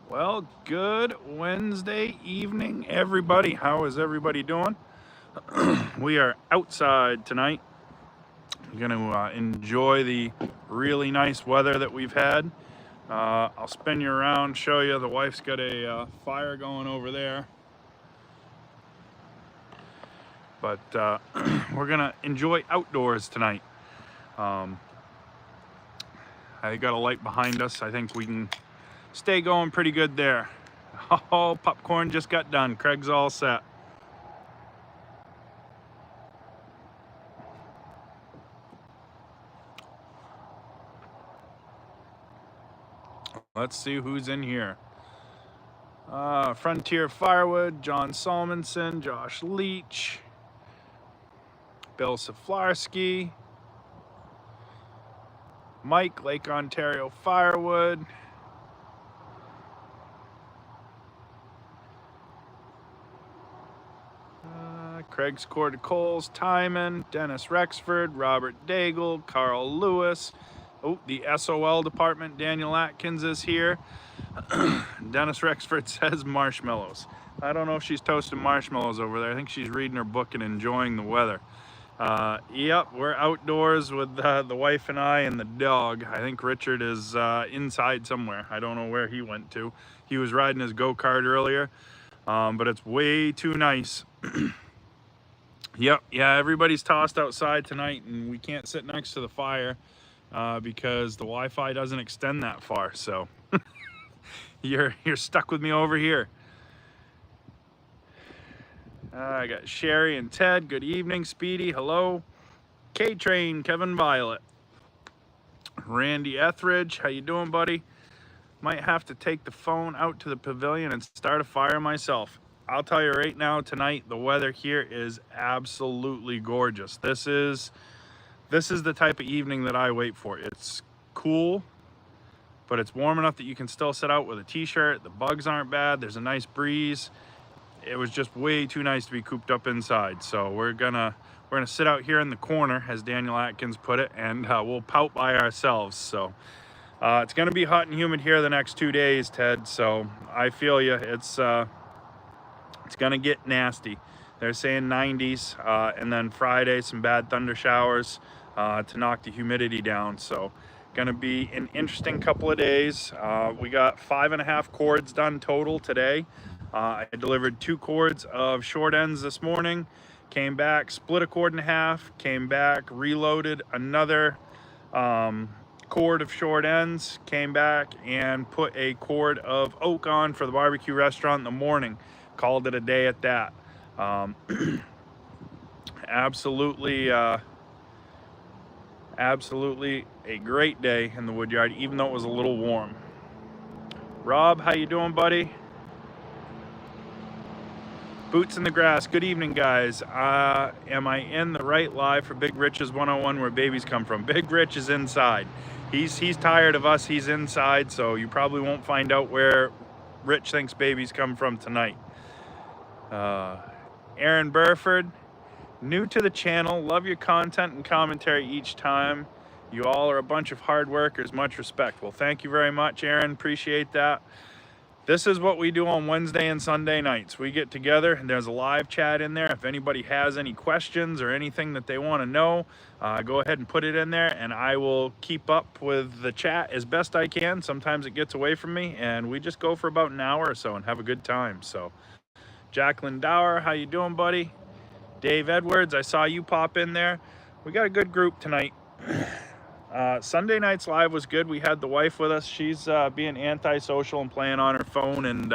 Well, good Wednesday evening, everybody. How is everybody doing? We are outside tonight. We're going to enjoy the really nice weather that we've had. I'll spin you around, show you. The wife's got a fire going over there. But we're going to enjoy outdoors tonight. I got a light behind us. I think we can stay going pretty good there. Oh, popcorn just got done. Craig's all set. Let's see who's in here. Frontier Firewood, John Salmonson, Josh Leach, Bill Saflarski, Mike, Lake Ontario Firewood, Craig's Court of Coles, Timon, Dennis Rexford, Robert Daigle, Carl Lewis. Oh, the SOL department, Daniel Atkins is here. Dennis Rexford says marshmallows. I don't know if she's toasting marshmallows over there. I think she's reading her book and enjoying the weather. Yep, we're outdoors with the wife and I and the dog. I think Richard is inside somewhere. I don't know where he went to. He was riding his go-kart earlier, but it's way too nice. Yep, yeah, everybody's tossed outside tonight, and we can't sit next to the fire because the Wi-Fi doesn't extend that far. So you're stuck with me over here. I got Sherry and Ted. Good evening. Speedy, hello. K-Train, Kevin Violet. Randy Etheridge, how you doing, buddy? Might have to take the phone out to the pavilion and start a fire myself. I'll tell you right now, tonight, the weather here is absolutely gorgeous. This is the type of evening that I wait for. It's cool, but it's warm enough that you can still sit out with a t-shirt. The bugs aren't bad. There's a nice breeze. It was just way too nice to be cooped up inside. So we're gonna sit out here in the corner, as Daniel Atkins put it, and we'll pout by ourselves. So it's gonna be hot and humid here the next 2 days, Ted. So I feel you. It's gonna get nasty. They're saying 90s, and then Friday some bad thunder showers to knock the humidity down. So gonna be an interesting couple of days. We got 5.5 cords done total today. I delivered 2 cords of short ends this morning, came back, split a cord in half, came back, reloaded another cord of short ends, came back and put a cord of oak on for the barbecue restaurant in the morning. Called it a day at that. Absolutely a great day in the woodyard, even though it was a little warm. Rob, how you doing, buddy? Boots in the grass. Good evening, guys. Am I in the right live for Big Rich's 101 where babies come from? Big Rich is inside. He's tired of us. He's inside, so you probably won't find out where Rich thinks babies come from tonight. Aaron Burford, new to the channel. Love your content and commentary each time. You all are a bunch of hard workers. Much respect. Well, thank you very much, Aaron. Appreciate that. This is what we do on Wednesday and Sunday nights. We get together and there's a live chat in there. If anybody has any questions or anything that they want to know, go ahead and put it in there and I will keep up with the chat as best I can. Sometimes it gets away from me and we just go for about an hour or so and have a good time. So Jacqueline Dower, how you doing, buddy? Dave Edwards, I saw you pop in there. We got a good group tonight. Sunday night's live was good. We had the wife with us. She's being antisocial and playing on her phone and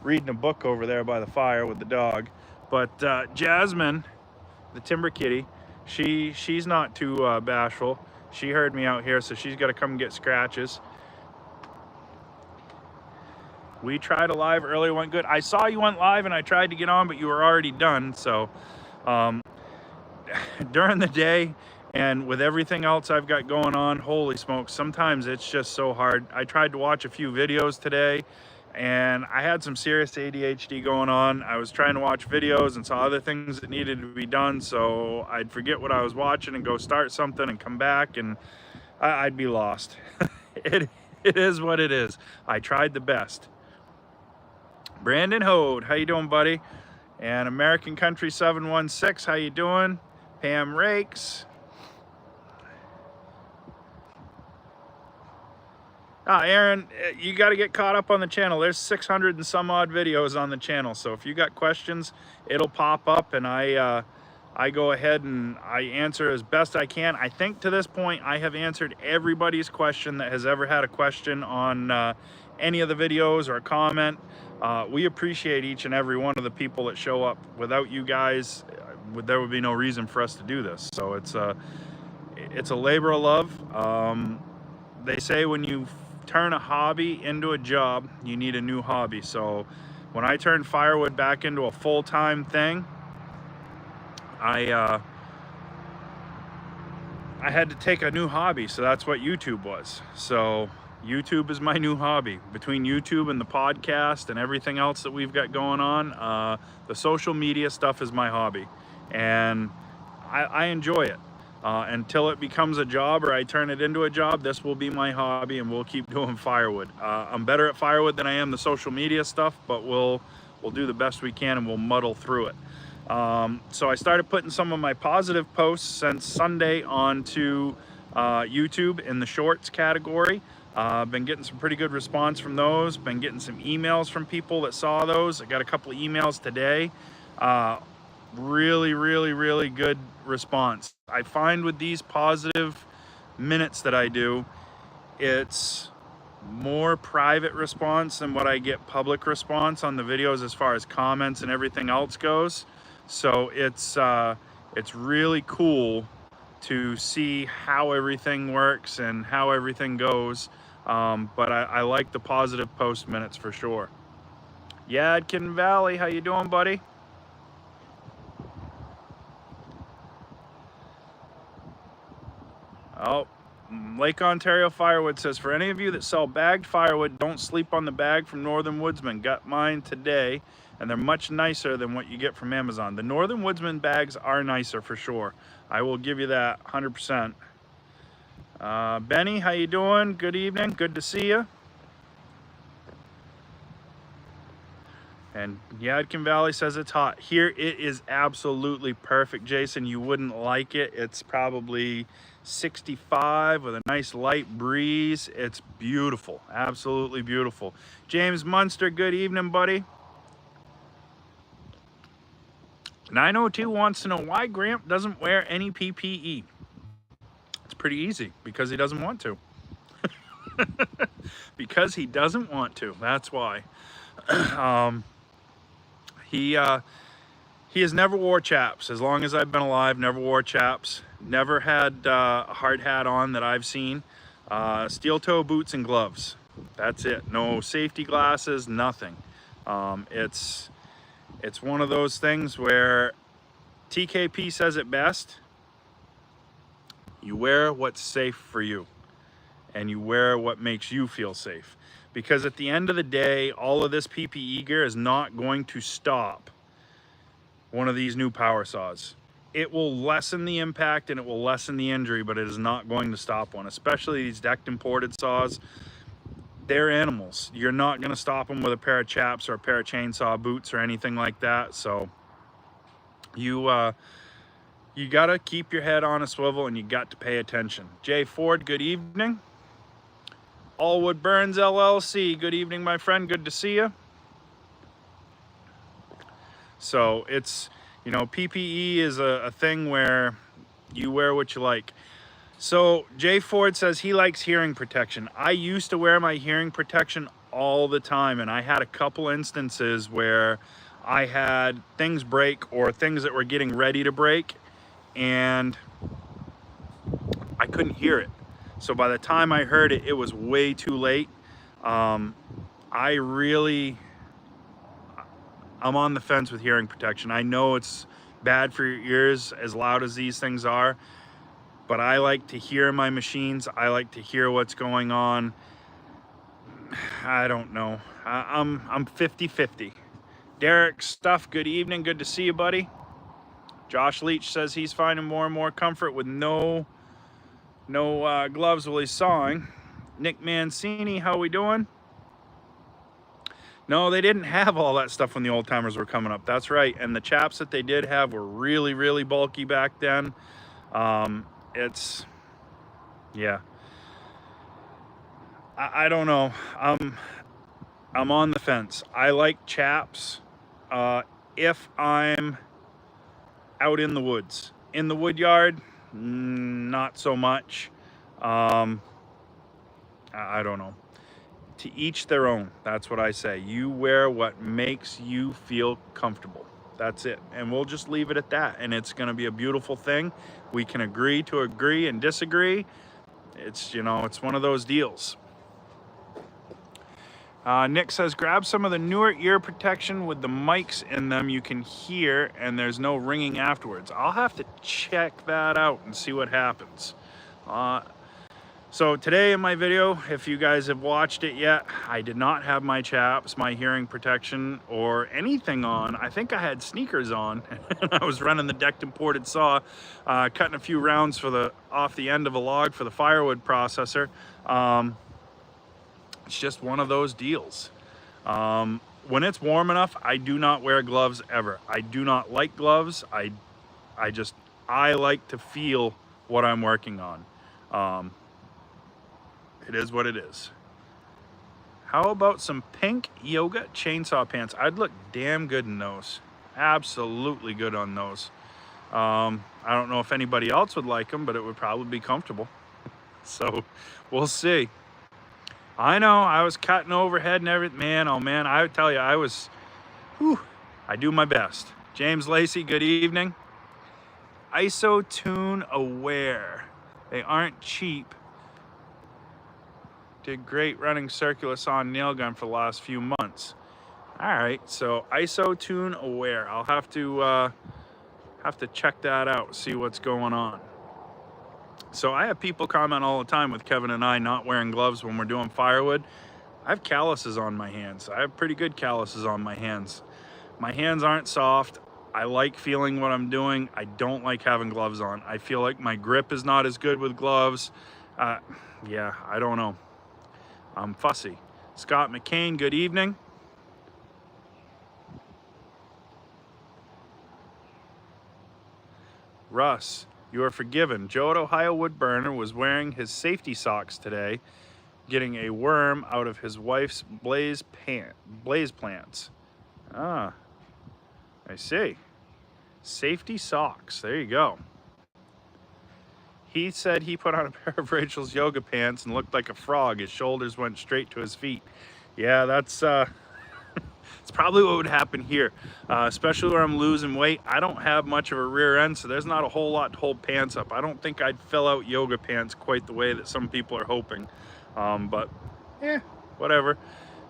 reading a book over there by the fire with the dog. But Jasmine, the timber kitty, she's not too bashful. She heard me out here, so she's got to come get scratches. We tried a live earlier, went good. I saw you went live and I tried to get on, but you were already done. So during the day and with everything else I've got going on, holy smokes, sometimes it's just so hard. I tried to watch a few videos today and I had some serious ADHD going on. I was trying to watch videos and saw other things that needed to be done, so I'd forget what I was watching and go start something and come back and I'd be lost. It is what it is. I tried the best. Brandon Hode, how you doing, buddy? And American Country 716, how you doing? Pam Rakes. Aaron, you got to get caught up on the channel. There's 600 and some odd videos on the channel. So if you got questions, it'll pop up, and I go ahead and I answer as best I can. I think to this point, I have answered everybody's question that has ever had a question on any of the videos or a comment. We appreciate each and every one of the people that show up. Without you guys, there would be no reason for us to do this. So it's a labor of love. They say when you turn a hobby into a job, you need a new hobby. So when I turned Firewood back into a full-time thing, I had to take a new hobby. So that's what YouTube was. So YouTube is my new hobby. Between YouTube and the podcast and everything else that we've got going on, the social media stuff is my hobby, and I enjoy it. Until it becomes a job or I turn it into a job, this will be my hobby, and we'll keep doing Firewood. I'm better at Firewood than I am the social media stuff, but we'll do the best we can, and we'll muddle through it. So I started putting some of my positive posts since Sunday onto YouTube in the shorts category. Been getting some pretty good response from those. Been getting some emails from people that saw those. I got a couple of emails today. Really good response. I find with these positive minutes that I do, it's more private response than what I get public response on the videos as far as comments and everything else goes. So it's really cool to see how everything works and how everything goes. But I like the positive post minutes for sure. Yadkin Valley, how you doing, buddy? Oh, Lake Ontario Firewood says, for any of you that sell bagged firewood, don't sleep on the bag from Northern Woodsman. Got mine today, and they're much nicer than what you get from Amazon. The Northern Woodsman bags are nicer for sure. I will give you that 100%. Benny, how you doing? Good evening. Good to see you. And Yadkin Valley says it's hot. Here it is absolutely perfect, Jason. You wouldn't like it. It's probably 65 with a nice light breeze. It's beautiful, absolutely beautiful. James Munster, good evening, buddy. 902 wants to know why Gramp doesn't wear any PPE. It's pretty easy, because he doesn't want to. Because he doesn't want to, that's why. He has never wore chaps. As long as I've been alive, never wore chaps. Never had a hard hat on that I've seen. Steel toe boots and gloves. That's it. No safety glasses, nothing. It's one of those things where TKP says it best. You wear what's safe for you, and you wear what makes you feel safe. Because at the end of the day, all of this PPE gear is not going to stop one of these new power saws. It will lessen the impact and it will lessen the injury, but it is not going to stop one, especially these decked imported saws. They're animals. You're not going to stop them with a pair of chaps or a pair of chainsaw boots or anything like that. So you got to keep your head on a swivel, and you got to pay attention. Jay Ford, good evening. Allwood Burns LLC, good evening, my friend. Good to see you. So it's, you know, PPE is a thing where you wear what you like. So Jay Ford says he likes hearing protection. I used to wear my hearing protection all the time, and I had a couple instances where I had things break or things that were getting ready to break, and I couldn't hear it. So by the time I heard it, it was way too late. I'm on the fence with hearing protection. I know it's bad for your ears, as loud as these things are, but I like to hear my machines. I like to hear what's going on. I don't know. I'm 50-50. Derek Stuff, good evening. Good to see you, buddy. Josh Leach says he's finding more and more comfort with no gloves while he's sawing. Nick Mancini, how we doing? No, they didn't have all that stuff when the old timers were coming up. That's right. And the chaps that they did have were really, really bulky back then. Yeah, I don't know. I'm on the fence. I like chaps if I'm out in the woods. In the wood yard, not so much. I don't know. To each their own. That's what I say. You wear what makes you feel comfortable. That's it. And we'll just leave it at that. And it's going to be a beautiful thing. We can agree to agree and disagree. It's, you know, it's one of those deals. Nick says, grab some of the newer ear protection with the mics in them you can hear and there's no ringing afterwards. I'll have to check that out and see what happens. So today in my video, if you guys have watched it yet, I did not have my chaps, my hearing protection, or anything on. I think I had sneakers on, and I was running the decked and ported saw, cutting a few rounds off the end of a log for the firewood processor. It's just one of those deals. When it's warm enough, I do not wear gloves ever. I do not like gloves. I like to feel what I'm working on. It is what it is. How about some pink yoga chainsaw pants? I'd look damn good in those. Absolutely good on those. I don't know if anybody else would like them, but it would probably be comfortable. So we'll see. I know I was cutting overhead and everything. Man, oh man, I would tell you, I do my best. James Lacey, good evening. ISO Tune Aware. They aren't cheap. Did great running circular saw and nail gun for the last few months. All right, so ISO Tune Aware. I'll have to check that out, see what's going on. So I have people comment all the time with Kevin and I not wearing gloves when we're doing firewood. I have calluses on my hands. I have pretty good calluses on my hands. My hands aren't soft. I like feeling what I'm doing. I don't like having gloves on. I feel like my grip is not as good with gloves. Yeah, I don't know. I'm fussy. Scott McCain, good evening. Russ, you are forgiven. Joe at Ohio Woodburner was wearing his safety socks today, getting a worm out of his wife's blaze plants. Ah, I see. Safety socks, there you go. He said he put on a pair of Rachel's yoga pants and looked like a frog. His shoulders went straight to his feet. Yeah, that's it's probably what would happen here, especially where I'm losing weight. I don't have much of a rear end, so there's not a whole lot to hold pants up. I don't think I'd fill out yoga pants quite the way that some people are hoping. But yeah, whatever.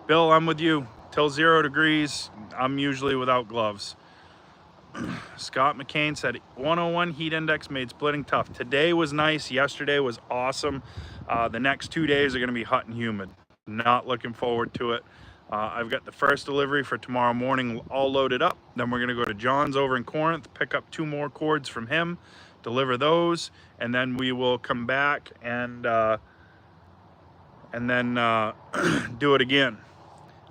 Bill, I'm with you. Till 0 degrees, I'm usually without gloves. Scott McCain said 101 heat index made splitting tough. Today was nice. Yesterday was awesome. The next 2 days are going to be hot and humid. Not looking forward to it. I've got the first delivery for tomorrow morning all loaded up. Then we're going to go to John's over in Corinth, pick up 2 more cords from him, deliver those, and then we will come back and then do it again.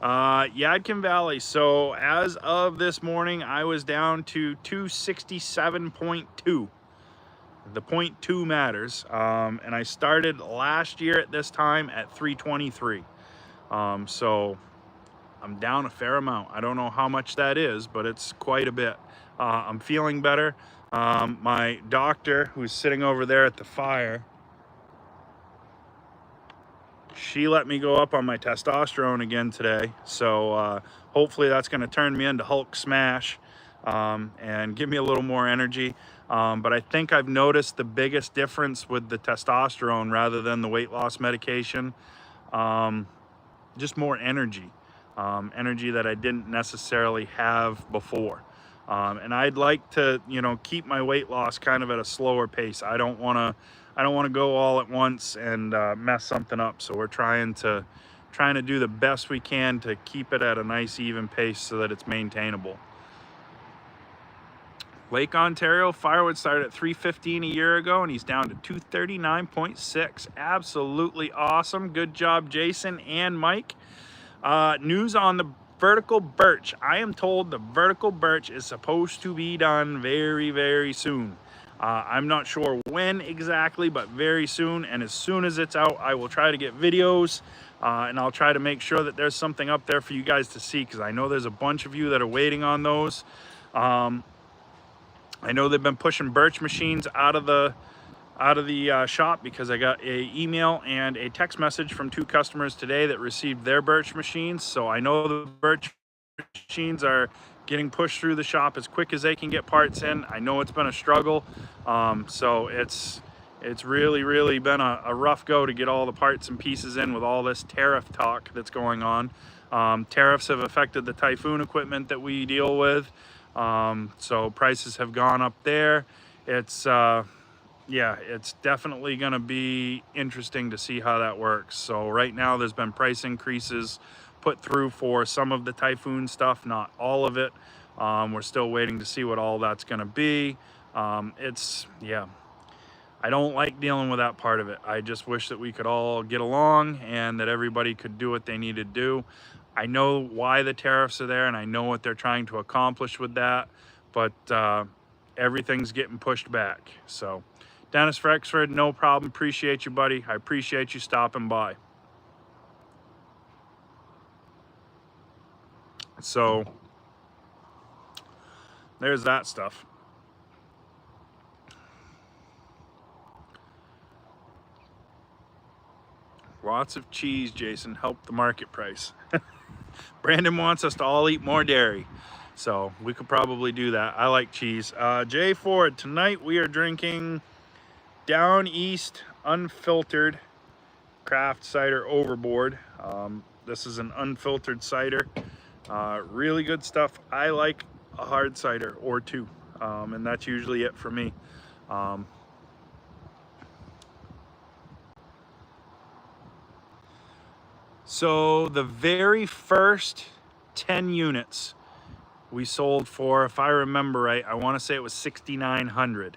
Yadkin Valley. So as of this morning, I was down to 267.2. The 0.2 matters. And I started last year at this time at 323. So I'm down a fair amount. I don't know how much that is, but it's quite a bit. I'm feeling better. My doctor, who's sitting over there at the fire, she let me go up on my testosterone again today. So hopefully that's going to turn me into Hulk smash and give me a little more energy. But I think I've noticed the biggest difference with the testosterone rather than the weight loss medication. Just more energy. Energy that I didn't necessarily have before. And I'd like to, you know, keep my weight loss kind of at a slower pace. I don't want to go all at once and mess something up. So we're trying to do the best we can to keep it at a nice even pace so that it's maintainable. Lake Ontario, Firewood started at 315 a year ago and he's down to 239.6. Absolutely awesome. Good job, Jason and Mike. News on the vertical birch. I am told the vertical birch is supposed to be done very, very soon. I'm not sure when exactly, but very soon. And as soon as it's out, I will try to get videos and I'll try to make sure that there's something up there for you guys to see, because I know there's a bunch of you that are waiting on those. I know they've been pushing birch machines out of the shop, because I got a email and a text message from 2 customers today that received their birch machines. So I know the birch machines are getting pushed through the shop as quick as they can get parts in. I know it's been a struggle. So it's really been a rough go to get all the parts and pieces in with all this tariff talk that's going on. Tariffs have affected the Typhoon equipment that we deal with. So prices have gone up there. Yeah, it's definitely going to be interesting to see how that works. So right now there's been price increases put through for some of the Typhoon stuff, not all of it. We're still waiting to see what all that's going to be. Yeah, I don't like dealing with that part of it. I just wish that we could all get along and that everybody could do what they need to do. I know why the tariffs are there, and I know what they're trying to accomplish with that, but everything's getting pushed back. So Dennis Frexford, no problem. Appreciate you, buddy. I appreciate you stopping by. So there's that stuff. Lots of cheese, Jason. Help the market price. Brandon wants us to all eat more dairy, so we could probably do that. I like cheese. Jay Ford, tonight we are drinking Down East Unfiltered Craft Cider Overboard. This is an unfiltered cider. Really good stuff. I like a hard cider or 2, and that's usually it for me. So the very first 10 units we sold for, if I remember right, I want to say it was $6,900.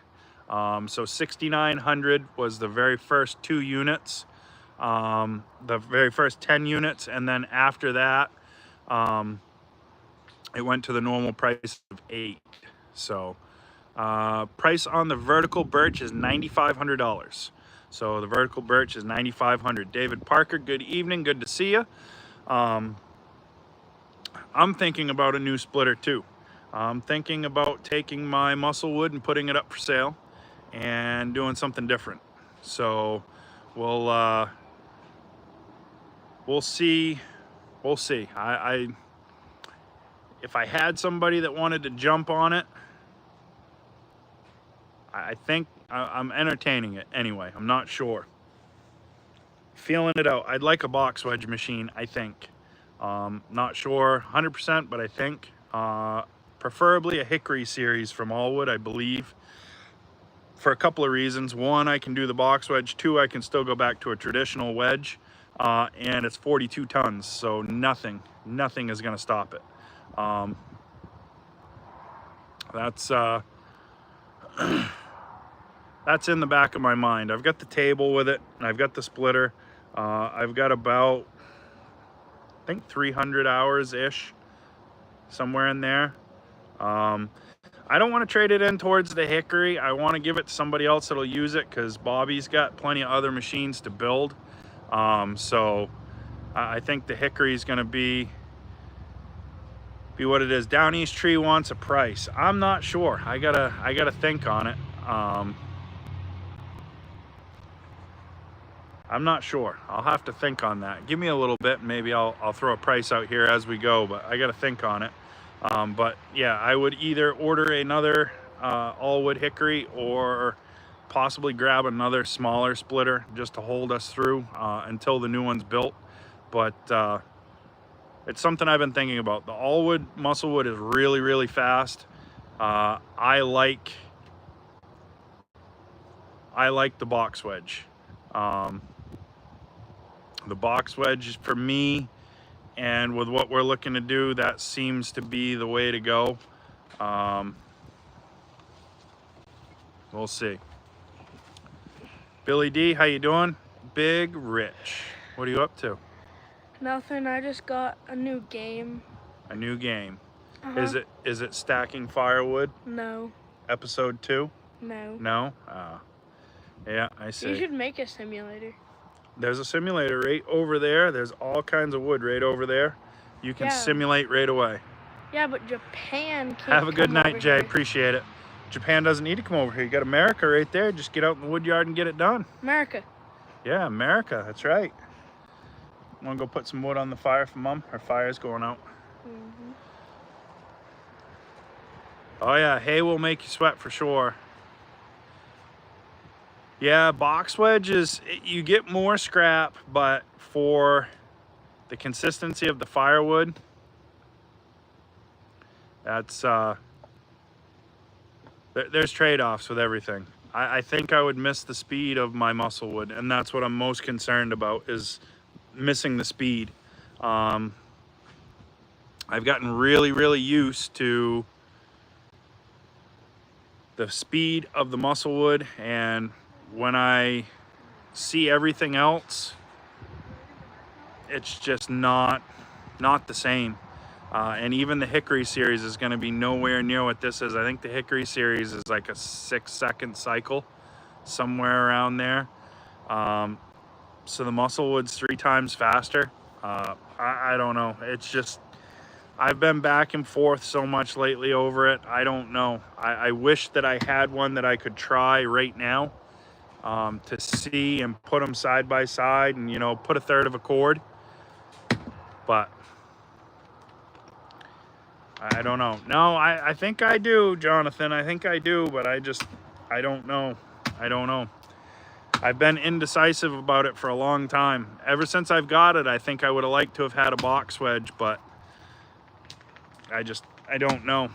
So $6,900 was the very first 2 units, the very first 10 units, and then after that, it went to the normal price of 8. So price on the vertical birch is $9,500. So the vertical birch is $9,500. David Parker, good evening. Good to see you. I'm thinking about a new splitter too. I'm thinking about taking my muscle wood and putting it up for sale and doing something different. So we'll see. We'll see. If I had somebody that wanted to jump on it, I think I'm entertaining it anyway. I'm not sure. Feeling it out. I'd like a box wedge machine, I think. Not sure 100%, but I think. Preferably a Hickory series from Allwood, I believe. For a couple of reasons. 1, I can do the box wedge. 2, I can still go back to a traditional wedge. And it's 42 tons, so nothing is going to stop it. That's in the back of my mind. I've got the table with it, and I've got the splitter. I've got about, I think, 300 hours-ish, somewhere in there. I don't want to trade it in towards the Hickory. I want to give it to somebody else that'll use it, because Bobby's got plenty of other machines to build. So I think the Hickory is going to be what it is. Down East Tree wants a price. I'm not sure. I gotta think on it. I'm not sure. I'll have to think on that. Give me a little bit, and maybe I'll throw a price out here as we go, but I gotta think on it. But yeah, I would either order another all-wood Hickory or possibly grab another smaller splitter just to hold us through until the new one's built. But it's something I've been thinking about. The all-wood muscle wood is really fast. I like the box wedge. The box wedge for me, and with what we're looking to do, that seems to be the way to go. We'll see. Billy D, how you doing? Big Rich, what are you up to? Nothing, I just got a new game. A new game. Uh-huh. Is it stacking firewood? No. Episode 2? No. No? Yeah, I You see. should make a simulator. There's a simulator right over there. There's all kinds of wood right over there. You can simulate right away. Yeah, but Japan can't. Have a good night, Jay. Here. Appreciate it. Japan doesn't need to come over here. You got America right there. Just get out in the wood yard and get it done. America. Yeah, America. That's right. Want to go put some wood on the fire for Mom? Her fire's going out. Mm-hmm. Oh yeah, hay will make you sweat for sure. Yeah, box wedges, you get more scrap, but for the consistency of the firewood, that's there's trade-offs with everything. I think I would miss the speed of my muscle wood, and that's what I'm most concerned about, is missing the speed. I've gotten really used to the speed of the muscle wood, and when I see everything else, it's just not the same. And even the Hickory series is going to be nowhere near what this is. I think the Hickory series is like a 6-second cycle, somewhere around there. So the muscle wood's 3 times faster. I don't know. It's just, I've been back and forth so much lately over it. I don't know. I wish that I had one that I could try right now to see and put them side by side and, you know, put a third of a cord. But I don't know. No, I think I do, Jonathan. I think I do, but I don't know. I don't know. I've been indecisive about it for a long time. Ever since I've got it, I think I would have liked to have had a box wedge, but I don't know.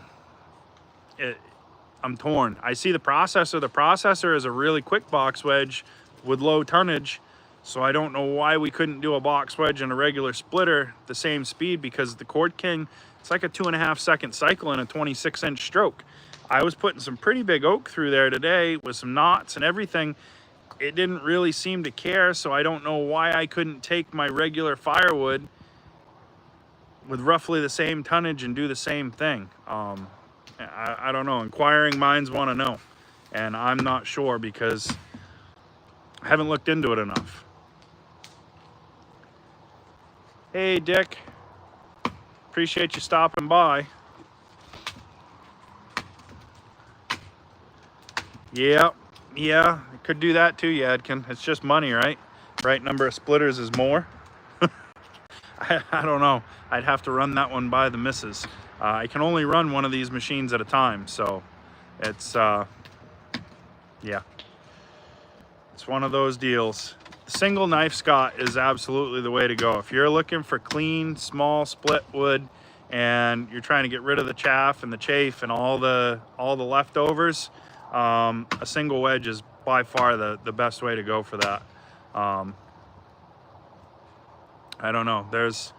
I'm torn. I see the processor. The processor is a really quick box wedge with low tonnage, so I don't know why we couldn't do a box wedge and a regular splitter the same speed, because the Cord King, it's like a 2.5-second cycle and a 26-inch stroke. I was putting some pretty big oak through there today with some knots and everything. It didn't really seem to care, so I don't know why I couldn't take my regular firewood with roughly the same tonnage and do the same thing. I don't know. Inquiring minds want to know, and I'm not sure because I haven't looked into it enough. Hey, Dick. Appreciate you stopping by. Yeah, I could do that too, Yadkin. It's just money, right? Right number of splitters is more. I don't know. I'd have to run that one by the missus. I can only run one of these machines at a time, so it's yeah, it's one of those deals. Single knife Scott is absolutely the way to go. If you're looking for clean, small split wood and you're trying to get rid of the chaff and the chafe and all the leftovers, a single wedge is by far the best way to go for that. I don't know. There's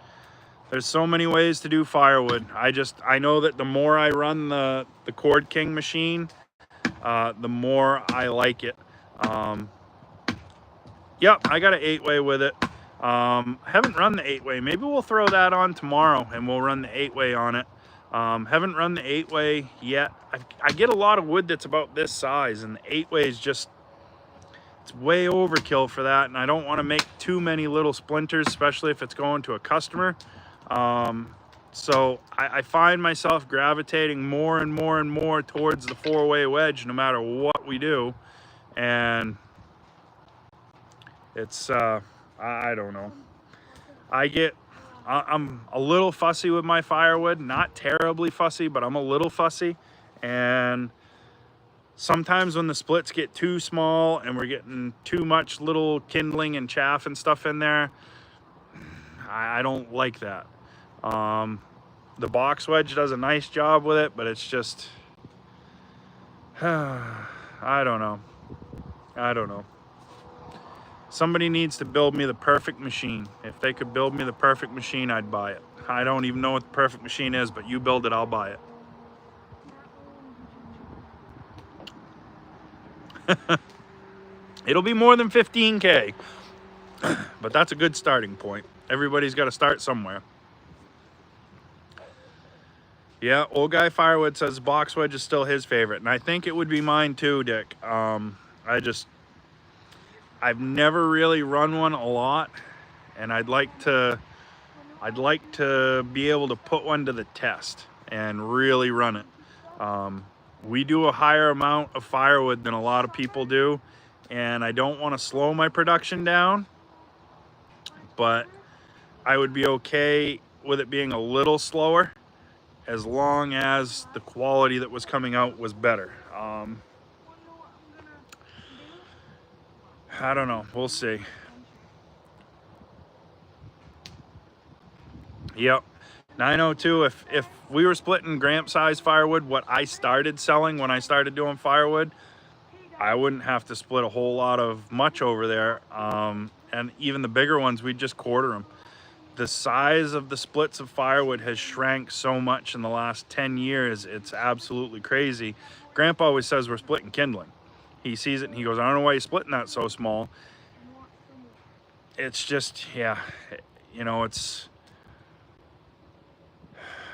so many ways to do firewood. I know that the more I run the Cord King machine, the more I like it. Yep, I got an 8-way with it. Haven't run the 8-way. Maybe we'll throw that on tomorrow and we'll run the 8-way on it. Haven't run the 8-way yet. I get a lot of wood that's about this size, and the 8-way is just, it's way overkill for that, and I don't want to make too many little splinters, especially if it's going to a customer. So I find myself gravitating more and more towards the 4-way wedge no matter what we do, and it's I don't know. I'm a little fussy with my firewood, not terribly fussy, but I'm a little fussy, and sometimes when the splits get too small and we're getting too much little kindling and chaff and stuff in there, I don't like that. The box wedge does a nice job with it, but it's just, I don't know. Somebody needs to build me the perfect machine. If they could build me the perfect machine, I'd buy it. I don't even know what the perfect machine is, but you build it, I'll buy it. It'll be more than 15K, but that's a good starting point. Everybody's got to start somewhere. Yeah, old guy Firewood says box wedge is still his favorite, and I think it would be mine too, Dick. I've never really run one a lot, and I'd like to be able to put one to the test and really run it. We do a higher amount of firewood than a lot of people do, and I don't want to slow my production down, but I would be okay with it being a little slower as long as the quality that was coming out was better. I don't know. We'll see. Yep. 902. If we were splitting Gramp size firewood, what I started selling when I started doing firewood, I wouldn't have to split a whole lot of much over there. And even the bigger ones, we'd just quarter them. The size of the splits of firewood has shrank so much in the last 10 years. It's absolutely crazy. Grandpa always says we're splitting kindling. He sees it and he goes, I don't know why you're splitting that so small. It's just, yeah, you know, it's,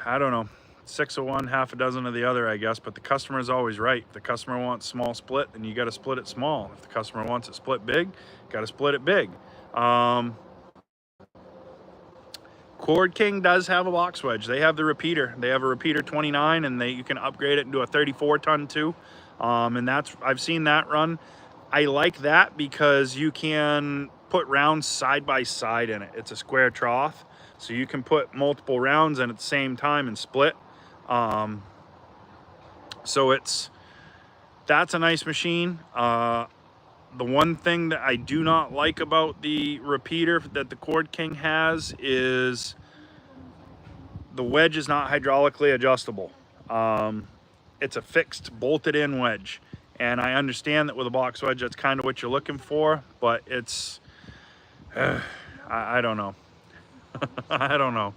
I don't know, 6 of one, half a dozen of the other, I guess, but the customer is always right. If the customer wants small split, then you got to split it small. If the customer wants it split big, got to split it big. Cord King does have a box wedge. They have the repeater. They have a repeater 29, and you can upgrade it into a 34 ton too. And I've seen that run. I like that because you can put rounds side by side in it. It's a square trough, so you can put multiple rounds in at the same time and split. So that's a nice machine. The one thing that I do not like about the repeater that the Cord King has is the wedge is not hydraulically adjustable. It's a fixed, bolted in wedge. And I understand that with a box wedge, that's kind of what you're looking for, but it's, I don't know. I don't know.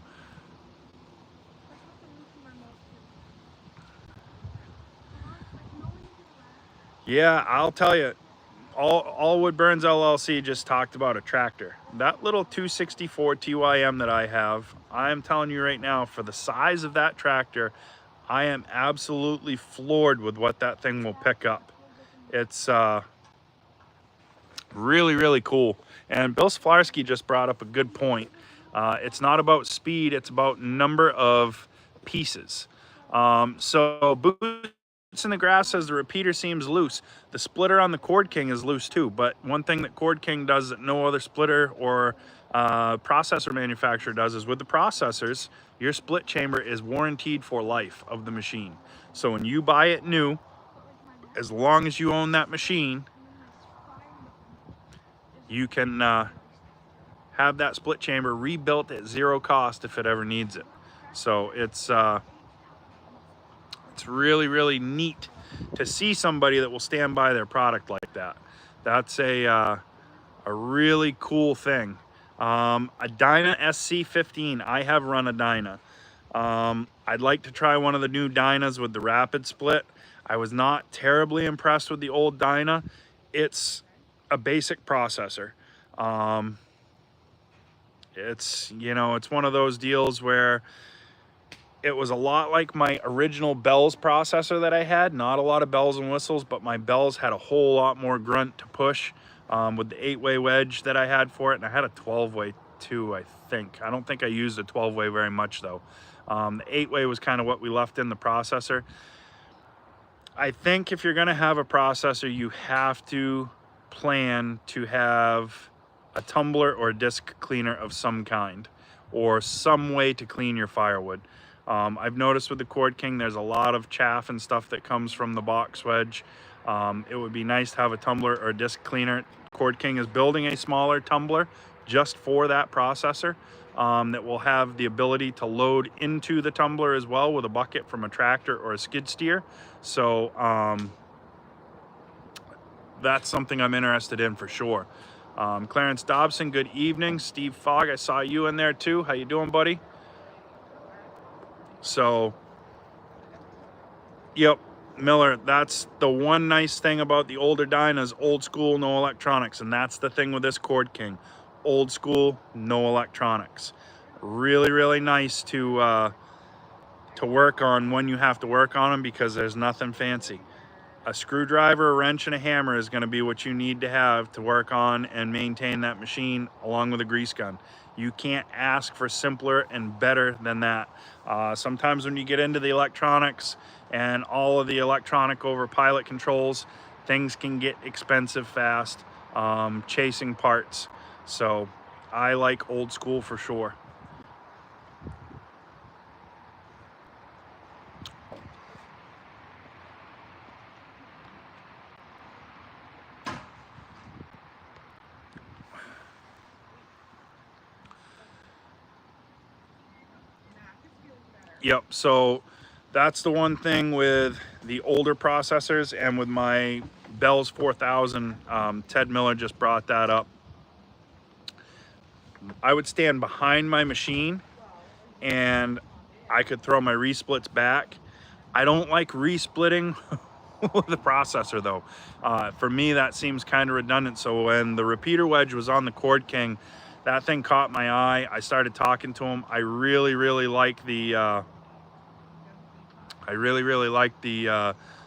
Yeah, I'll tell you, All Wood Burns LLC just talked about a tractor. That little 264 TYM that I have, I am telling you right now, for the size of that tractor, I am absolutely floored with what that thing will pick up. It's really, really cool. And Bill Sflarski just brought up a good point. It's not about speed, it's about number of pieces. So Boots in the Grass says the repeater seems loose. The splitter on the Cord King is loose too, but one thing that Cord King does that no other splitter or processor manufacturer does is with the processors, your split chamber is warranted for life of the machine. So when you buy it new, as long as you own that machine, you can have that split chamber rebuilt at zero cost if it ever needs it. So it's really, really neat to see somebody that will stand by their product like that. That's a really cool thing. A Dyna SC15. I have run a Dyna. I'd like to try one of the new Dynas with the rapid split. I was not terribly impressed with the old Dyna. It's a basic processor. It's, you know, it's one of those deals where it was a lot like my original Bell's processor that I had. Not a lot of bells and whistles, but my Bell's had a whole lot more grunt to push with the 8-way wedge that I had for it. And I had a 12-way too, I think. I don't think I used the 12-way very much though. The 8-way was kind of what we left in the processor. I think if you're gonna have a processor, you have to plan to have a tumbler or a disc cleaner of some kind, or some way to clean your firewood. I've noticed with the Cord King, there's a lot of chaff and stuff that comes from the box wedge. It would be nice to have a tumbler or a disc cleaner. Cord King is building a smaller tumbler just for that processor that will have the ability to load into the tumbler as well with a bucket from a tractor or a skid steer. So that's something I'm interested in for sure. Clarence Dobson, good evening. Steve Fogg, I saw you in there too. How you doing, buddy? So, yep, Miller, that's the one nice thing about the older Dynas, old school, no electronics. And that's the thing with this Cord King. Old school, no electronics. Really, really nice to to work on when you have to work on them, because there's nothing fancy. A screwdriver, a wrench, and a hammer is going to be what you need to have to work on and maintain that machine, along with a grease gun. You can't ask for simpler and better than that. Sometimes when you get into the electronics and all of the electronic over pilot controls, things can get expensive fast, chasing parts. So I like old school for sure. Yep, so that's the one thing with the older processors, and with my Bell's 4000, Ted Miller just brought that up. I would stand behind my machine and I could throw my resplits back. I don't like resplitting with the processor though. For me, that seems kind of redundant. So when the repeater wedge was on the Cord King, that thing caught my eye. I started talking to him. I really like the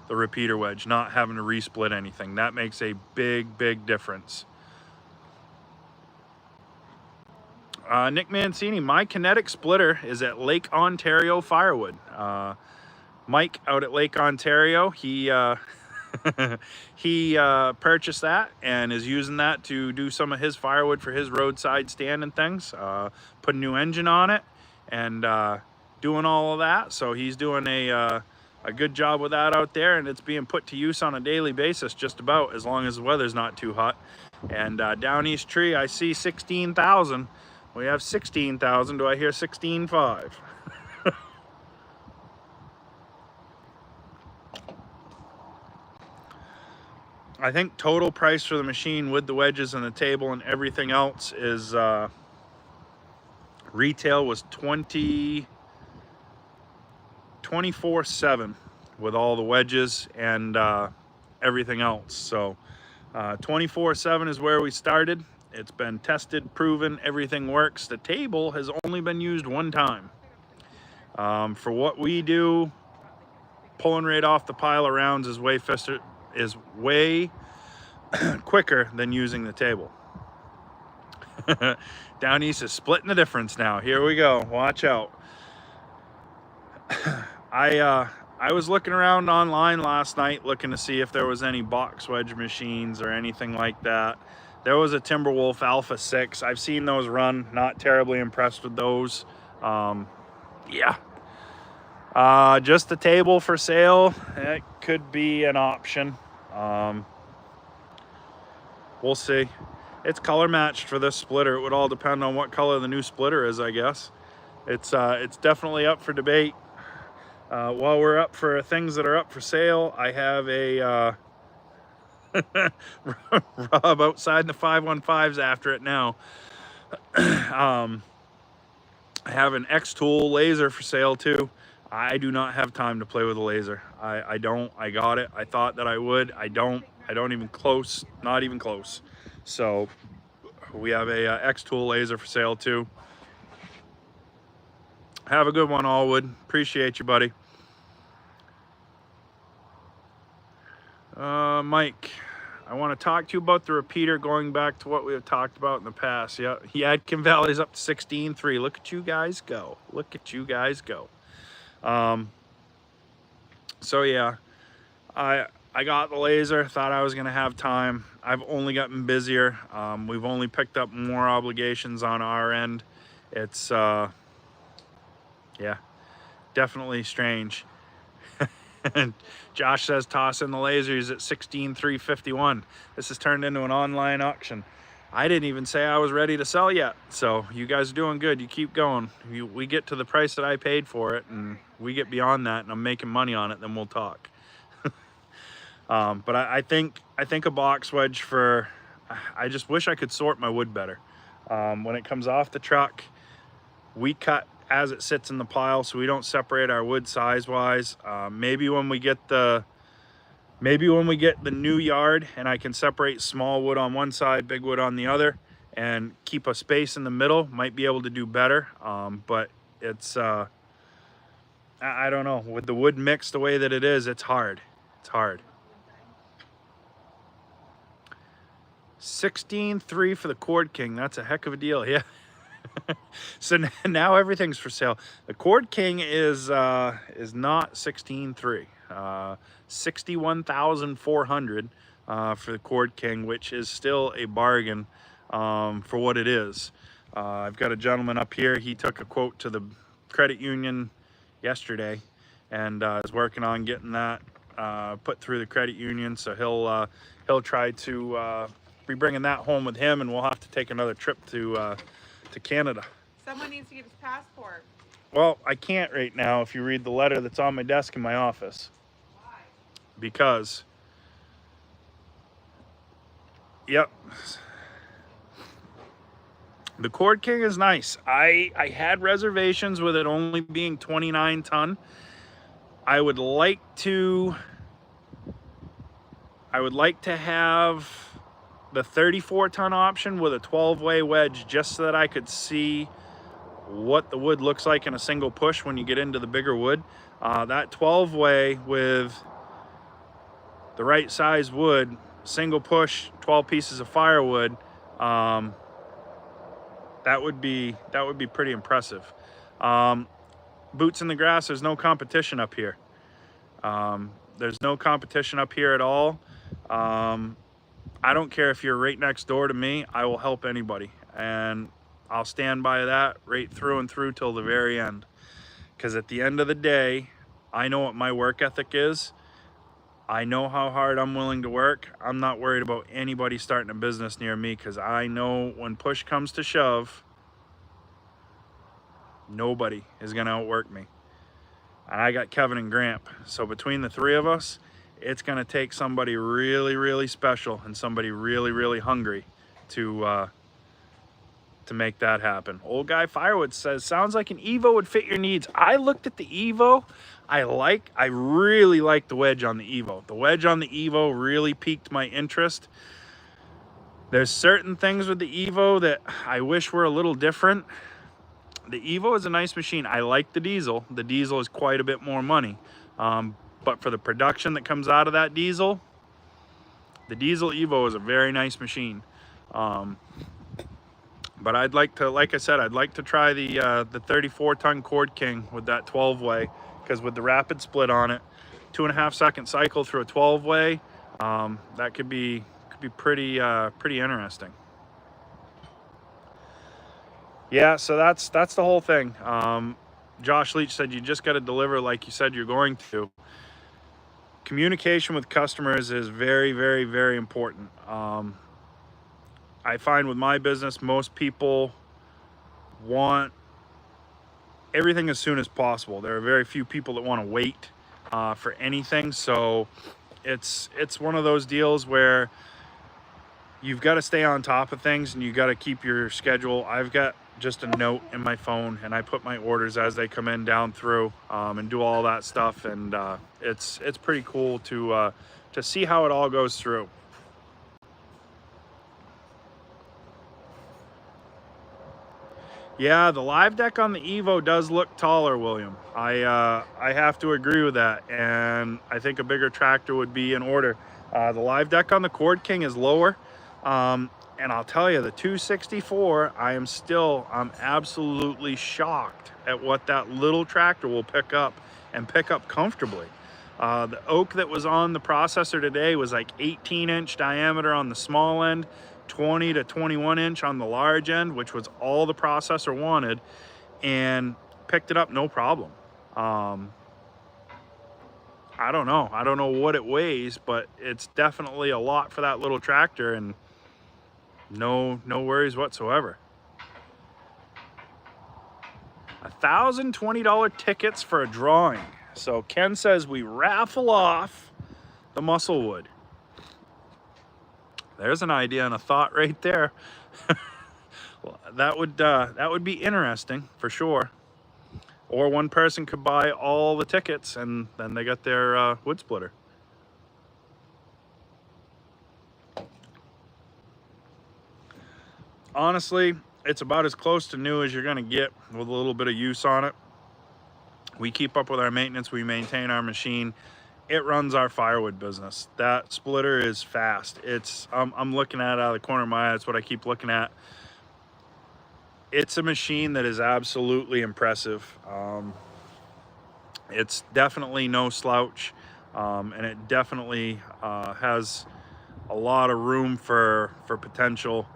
the repeater wedge, not having to resplit anything. That makes a big difference. Nick Mancini, my kinetic splitter is at Lake Ontario Firewood. Mike out at Lake Ontario, he he purchased that and is using that to do some of his firewood for his roadside stand and things. Put a new engine on it and doing all of that. So he's doing a good job with that out there, and it's being put to use on a daily basis, just about, as long as the weather's not too hot. And down East Tree, I see 16,000. We have 16,000. Do I hear 16.5? I think total price for the machine with the wedges and the table and everything else is retail was $24,700 with all the wedges and everything else. So $24,700 is where we started. It's been tested, proven, everything works. The table has only been used one time. For what we do, pulling right off the pile of rounds is way quicker than using the table. Down East is splitting the difference now. Here we go. Watch out. I was looking around online last night looking to see if there was any box wedge machines or anything like that. There was a Timberwolf Alpha 6. I've seen those run. Not terribly impressed with those. Yeah. Just the table for sale. It could be an option. We'll see. It's color matched for this splitter. It would all depend on what color the new splitter is, I guess. It's definitely up for debate. While we're up for things that are up for sale, I have a Rob outside the 515s after it now. I have an X-Tool laser for sale too. I do not have time to play with a laser. I don't. I got it. I thought that I would. I don't even close. Not even close. So we have a X-Tool laser for sale too. Have a good one, Allwood. Appreciate you, buddy. Mike, I want to talk to you about the repeater, going back to what we have talked about in the past. Yeah, Yadkin Valley's up to 16.3. Look at you guys go. Look at you guys go. So yeah, I got the laser, thought I was going to have time. I've only gotten busier. We've only picked up more obligations on our end. It's, yeah, definitely strange. And Josh says toss in the laser. He's at 16,351. This has turned into an online auction. I didn't even say I was ready to sell yet. So you guys are doing good. You keep going. We get to the price that I paid for it, and we get beyond that and I'm making money on it, then we'll talk. But I think a box wedge for, I just wish I could sort my wood better. When it comes off the truck, we cut as it sits in the pile, so we don't separate our wood size wise. Maybe when we get the new yard and I can separate small wood on one side, big wood on the other, and keep a space in the middle, might be able to do better. But it's I don't know. With the wood mix the way that it is, it's hard. It's hard. 16.3 for the Cord King. That's a heck of a deal. Yeah. So now everything's for sale. The Cord King is not 16.3. 61,400 for the Cord King, which is still a bargain for what it is. I've got a gentleman up here. He took a quote to the credit union yesterday and is working on getting that put through the credit union. So he'll try to be bringing that home with him, and we'll have to take another trip to Canada. Someone needs to get his passport. Well, I can't right now if you read the letter that's on my desk in my office. Why? Because, yep, the Cord King is nice. I had reservations with it only being 29 ton. I would like to have the 34 ton option with a 12-way wedge, just so that I could see what the wood looks like in a single push when you get into the bigger wood. That 12-way with the right size wood, single push, 12 pieces of firewood, that would be pretty impressive. Boots in the grass, there's no competition up here. There's no competition up here at all. I don't care if you're right next door to me. I will help anybody, and I'll stand by that right through and through till the very end. Because at the end of the day, I know what my work ethic is. I know how hard I'm willing to work. I'm not worried about anybody starting a business near me, because I know when push comes to shove, nobody is going to outwork me. And I got Kevin and Gramp. So between the three of us, it's going to take somebody really, really special and somebody really, really hungry to make that happen. Old Guy Firewood says, sounds like an Evo would fit your needs. I looked at the Evo. I really like the wedge on the Evo. The wedge on the Evo really piqued my interest. There's certain things with the Evo that I wish were a little different. The Evo is a nice machine. I like the diesel. The diesel is quite a bit more money. But for the production that comes out of that diesel, the diesel Evo is a very nice machine. But I'd like to, like I said, I'd like to try the 34-ton Cord King with that 12-way, because with the rapid split on it, 2.5 second cycle through a 12-way, that could be pretty interesting. Yeah, so that's the whole thing. Josh Leach said you just got to deliver like you said you're going to. Communication with customers is very, very, very important. I find with my business, most people want everything as soon as possible. There are very few people that want to wait for anything. So it's one of those deals where you've got to stay on top of things and you got to keep your schedule. I've got just a note in my phone and I put my orders as they come in down through and do all that stuff. And it's pretty cool to see how it all goes through. Yeah, the live deck on the Evo does look taller, William. I have to agree with that, and I think a bigger tractor would be in order. The live deck on the Cord King is lower, and I'll tell you, the 264, I'm absolutely shocked at what that little tractor will pick up, and pick up comfortably. The oak that was on the processor today was like 18-inch diameter on the small end, 20 to 21 inch on the large end, which was all the processor wanted, and picked it up no problem. I don't know what it weighs, but it's definitely a lot for that little tractor, and no worries whatsoever. $1,020 tickets for a drawing. So Ken says we raffle off the Musclewood. There's an idea and a thought right there. Well, that would be interesting for sure. Or one person could buy all the tickets and then they got their wood splitter. Honestly, it's about as close to new as you're gonna get with a little bit of use on it. We keep up with our maintenance. We maintain our machine. It runs our firewood business. That splitter is fast. It's I'm looking at it out of the corner of my eye. That's what I keep looking at. It's a machine that is absolutely impressive. It's definitely no slouch, and it definitely has a lot of room for potential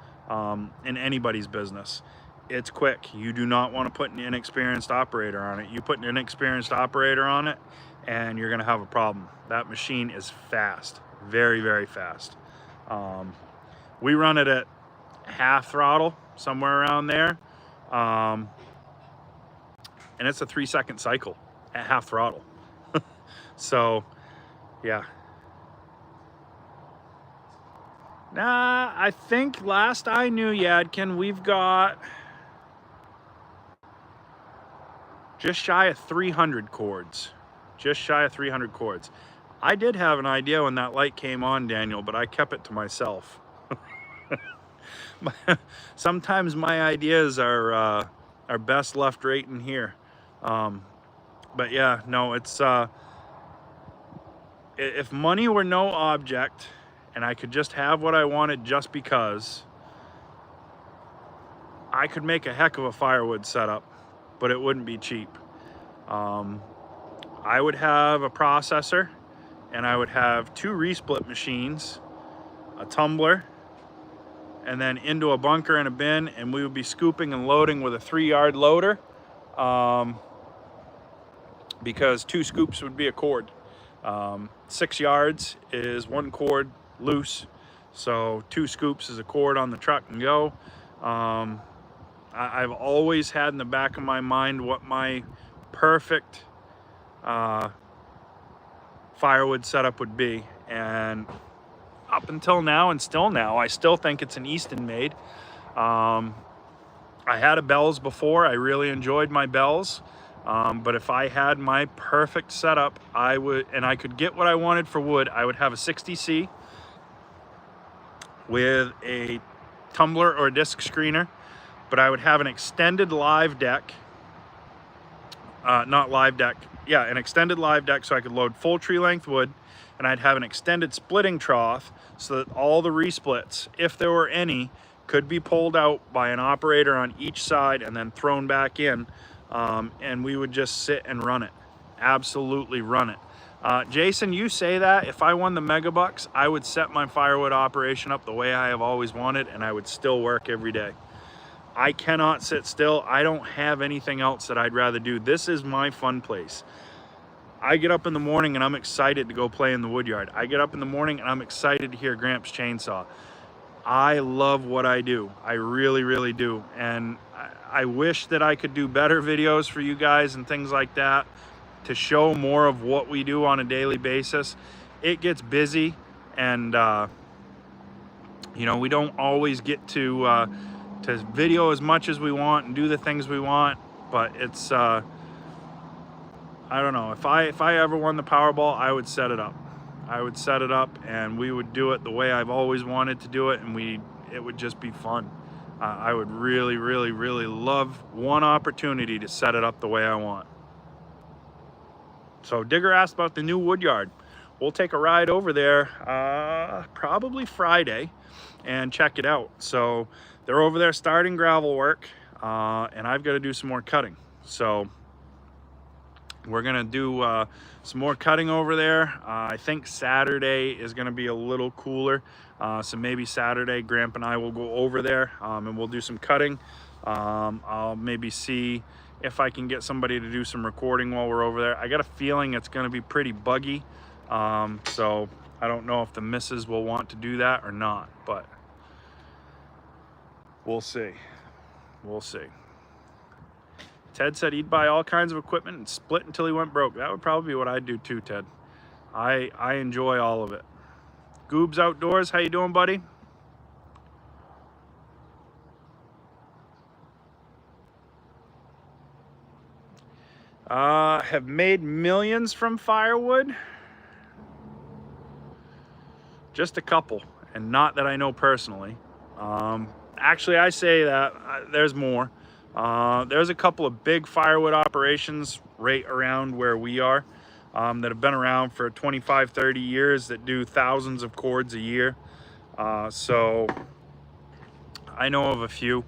in anybody's business. It's quick. You do not want to put an inexperienced operator on it. You put an inexperienced operator on it and you're going to have a problem. That machine is fast, very, very fast. We run it at half throttle, somewhere around there. And it's a 3-second cycle at half throttle. So, yeah. Nah, I think last I knew, Yadkin, we've got just shy of 300 cords. Just shy of 300 cords. I did have an idea when that light came on, Daniel, but I kept it to myself. Sometimes my ideas are best left right in here. But yeah, no, it's if money were no object and I could just have what I wanted just because, I could make a heck of a firewood setup, but it wouldn't be cheap. I would have a processor and I would have 2 resplit machines, a tumbler, and then into a bunker and a bin, and we would be scooping and loading with a 3-yard loader, because 2 scoops would be a cord. 6 yards is 1 cord loose, so 2 scoops is a cord on the truck and go. I've always had in the back of my mind what my perfect firewood setup would be, and up until now and still now, I still think it's an Easton made. I had a Bell's before. I really enjoyed my Bell's, but if I had my perfect setup, I would, and I could get what I wanted for wood, I would have a 60C with a tumbler or a disc screener, but I would have an extended live deck, not live deck, yeah, an extended live deck so I could load full tree length wood, and I'd have an extended splitting trough so that all the resplits, if there were any, could be pulled out by an operator on each side and then thrown back in, and we would just sit and run it. Absolutely run it. Jason, you say that. If I won the megabucks, I would set my firewood operation up the way I have always wanted, and I would still work every day. I cannot sit still. I don't have anything else that I'd rather do. This is my fun place. I get up in the morning and I'm excited to go play in the woodyard. I get up in the morning and I'm excited to hear Gramps chainsaw. I love what I do. I really, really do. And I wish that I could do better videos for you guys and things like that to show more of what we do on a daily basis. It gets busy, and you know, we don't always get to video as much as we want and do the things we want, but it's I don't know, if I ever won the Powerball, I would set it up. I would set it up and we would do it the way I've always wanted to do it, and it would just be fun. I would really, really, really love one opportunity to set it up the way I want. So Digger asked about the new woodyard. We'll take a ride over there probably Friday and check it out. So they're over there starting gravel work, and I've got to do some more cutting. So we're gonna do some more cutting over there. I think Saturday is gonna be a little cooler, so maybe Saturday Gramp and I will go over there, and we'll do some cutting. I'll maybe see if I can get somebody to do some recording while we're over there. I got a feeling it's gonna be pretty buggy, so I don't know if the missus will want to do that or not, but we'll see. We'll see. Ted said he'd buy all kinds of equipment and split until he went broke. That would probably be what I'd do too, Ted. I enjoy all of it. Goobs Outdoors, how you doing, buddy? Have made millions from firewood? Just a couple, and not that I know personally. Actually, I say that there's more. There's a couple of big firewood operations right around where we are that have been around for 25, 30 years that do thousands of cords a year. So I know of a few.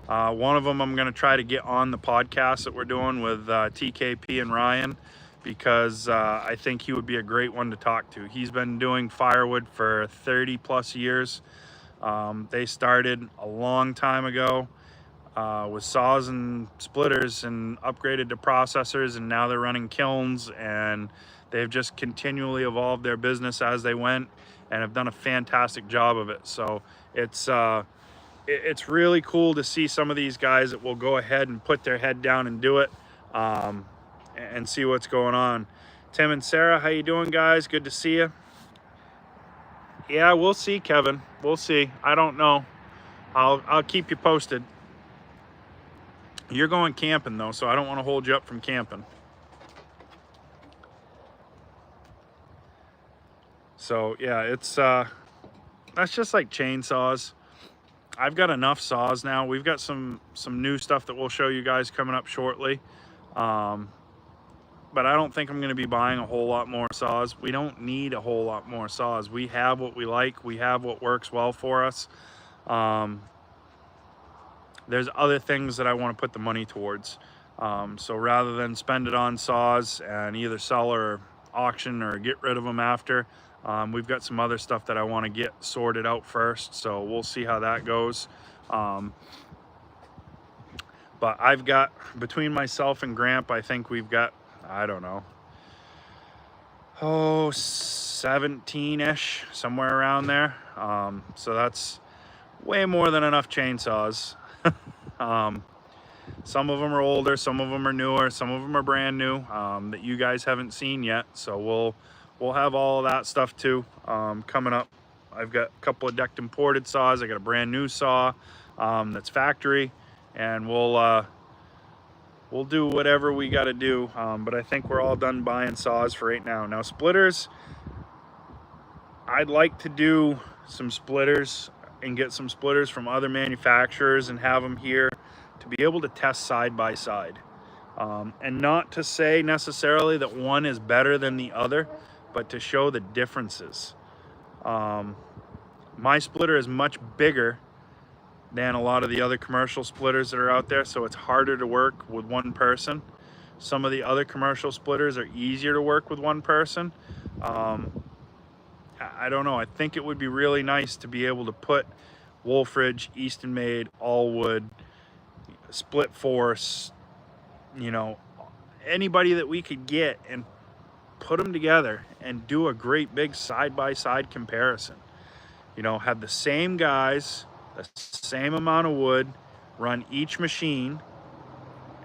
One of them I'm going to try to get on the podcast that we're doing with TKP and Ryan, because I think he would be a great one to talk to. He's been doing firewood for 30 plus years. They started a long time ago with saws and splitters and upgraded to processors, and now they're running kilns, and they've just continually evolved their business as they went and have done a fantastic job of it. So it's really cool to see some of these guys that will go ahead and put their head down and do it, and see what's going on. Tim and Sarah, how you doing, guys? Good to see you. Yeah, we'll see, Kevin. We'll see. I don't know. I'll keep you posted. You're going camping though, so I don't want to hold you up from camping. So yeah, it's that's just like chainsaws. I've got enough saws now. We've got some new stuff that we'll show you guys coming up shortly. But I don't think I'm going to be buying a whole lot more saws. We don't need a whole lot more saws. We have what we like. We have what works well for us. There's other things that I want to put the money towards. So rather than spend it on saws and either sell or auction or get rid of them after, we've got some other stuff that I want to get sorted out first. So we'll see how that goes. But I've got, between myself and Gramp, I think we've got, I don't know, 17-ish, somewhere around there. So that's way more than enough chainsaws. Some of them are older, some of them are newer, some of them are brand new, that you guys haven't seen yet. So we'll have all of that stuff too, coming up. I've got a couple of decked imported saws. I got a brand new saw that's factory, and we'll do whatever we got to do. But I think we're all done buying saws for right now. Now splitters, I'd like to do some splitters and get some splitters from other manufacturers and have them here to be able to test side by side. And not to say necessarily that one is better than the other, but to show the differences. My splitter is much bigger than a lot of the other commercial splitters that are out there, so it's harder to work with one person. Some of the other commercial splitters are easier to work with one person. I don't know, I think it would be really nice to be able to put Wolfridge, Easton Made, Allwood, Split Force, you know, anybody that we could get and put them together and do a great big side-by-side comparison. You know, have the same guys, the same amount of wood, run each machine,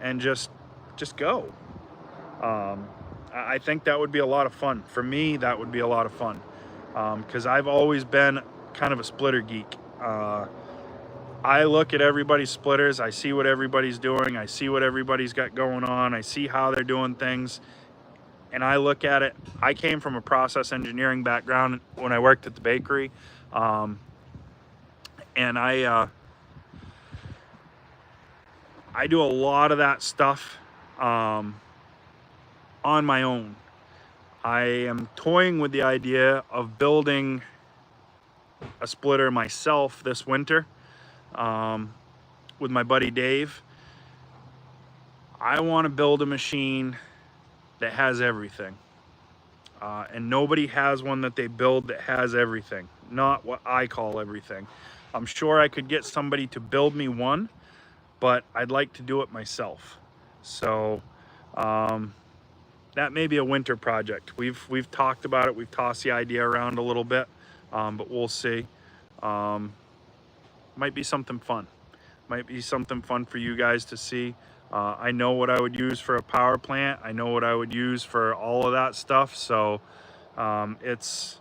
and just go. I think that would be a lot of fun. For me, that would be a lot of fun, because I've always been kind of a splitter geek. I look at everybody's splitters, I see what everybody's doing, I see what everybody's got going on, I see how they're doing things, and I look at it. I came from a process engineering background when I worked at the bakery, and I do a lot of that stuff on my own. I am toying with the idea of building a splitter myself this winter, with my buddy Dave. I want to build a machine that has everything, and nobody has one that they build that has everything, not what I call everything. I'm sure I could get somebody to build me one, but I'd like to do it myself. So that may be a winter project. We've talked about it, we've tossed the idea around a little bit, but we'll see. Might be something fun. Might be something fun for you guys to see. I know what I would use for a power plant. I know what I would use for all of that stuff. So that's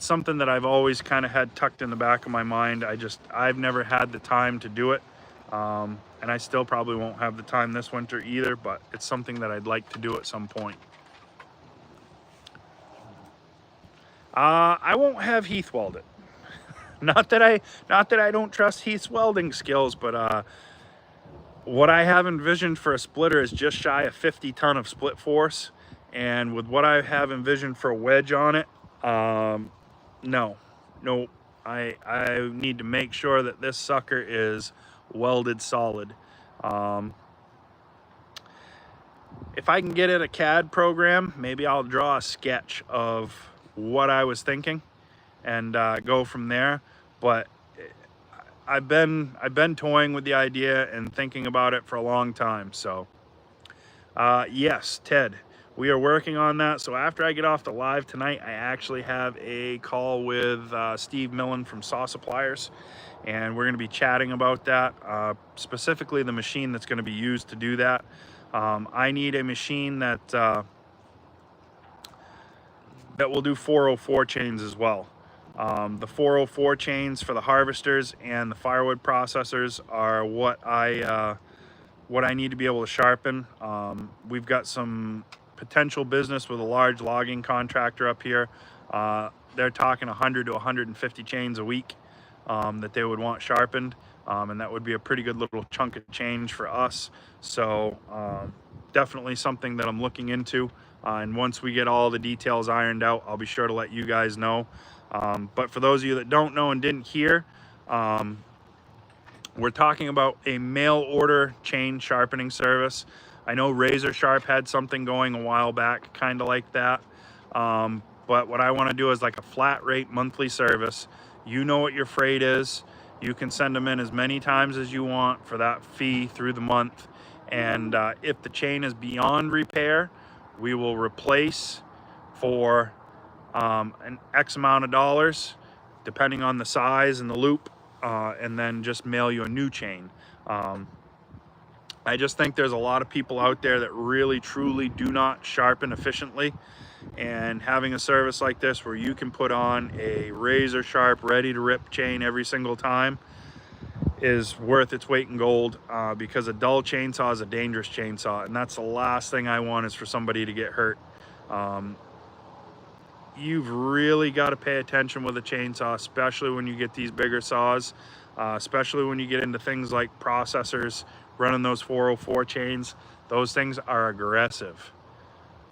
something that I've always kind of had tucked in the back of my mind. I've never had the time to do it. And I still probably won't have the time this winter either, but it's something that I'd like to do at some point. I won't have Heath weld it. Not that I don't trust Heath's welding skills, but What I have envisioned for a splitter is just shy of 50 ton of split force. And with what I have envisioned for a wedge on it, no, I need to make sure that this sucker is welded solid. If I can get it a CAD program, maybe I'll draw a sketch of what I was thinking and go from there. But I've been toying with the idea and thinking about it for a long time. So yes, Ted, we are working on that. So after I get off the live tonight, I actually have a call with Steve Millen from Saw Suppliers, and we're going to be chatting about that, specifically the machine that's going to be used to do that. I need a machine that will do 404 chains as well. The 404 chains for the harvesters and the firewood processors are what I need to be able to sharpen. We've got some potential business with a large logging contractor up here. They're talking 100 to 150 chains a week that they would want sharpened, and that would be a pretty good little chunk of change for us. So definitely something that I'm looking into, and once we get all the details ironed out, I'll be sure to let you guys know. But for those of you that don't know and didn't hear, we're talking about a mail order chain sharpening service. I know Razor Sharp had something going a while back, kind of like that. But what I want to do is like a flat rate monthly service. You know what your freight is. You can send them in as many times as you want for that fee through the month. And if the chain is beyond repair, we will replace for an X amount of dollars, depending on the size and the loop, and then just mail you a new chain. I just think there's a lot of people out there that really truly do not sharpen efficiently, and having a service like this where you can put on a razor sharp ready to rip chain every single time is worth its weight in gold, because a dull chainsaw is a dangerous chainsaw, and that's the last thing I want, is for somebody to get hurt. You've really got to pay attention with a chainsaw, especially when you get these bigger saws, especially when you get into things like processors, running those 404 chains. Those things are aggressive.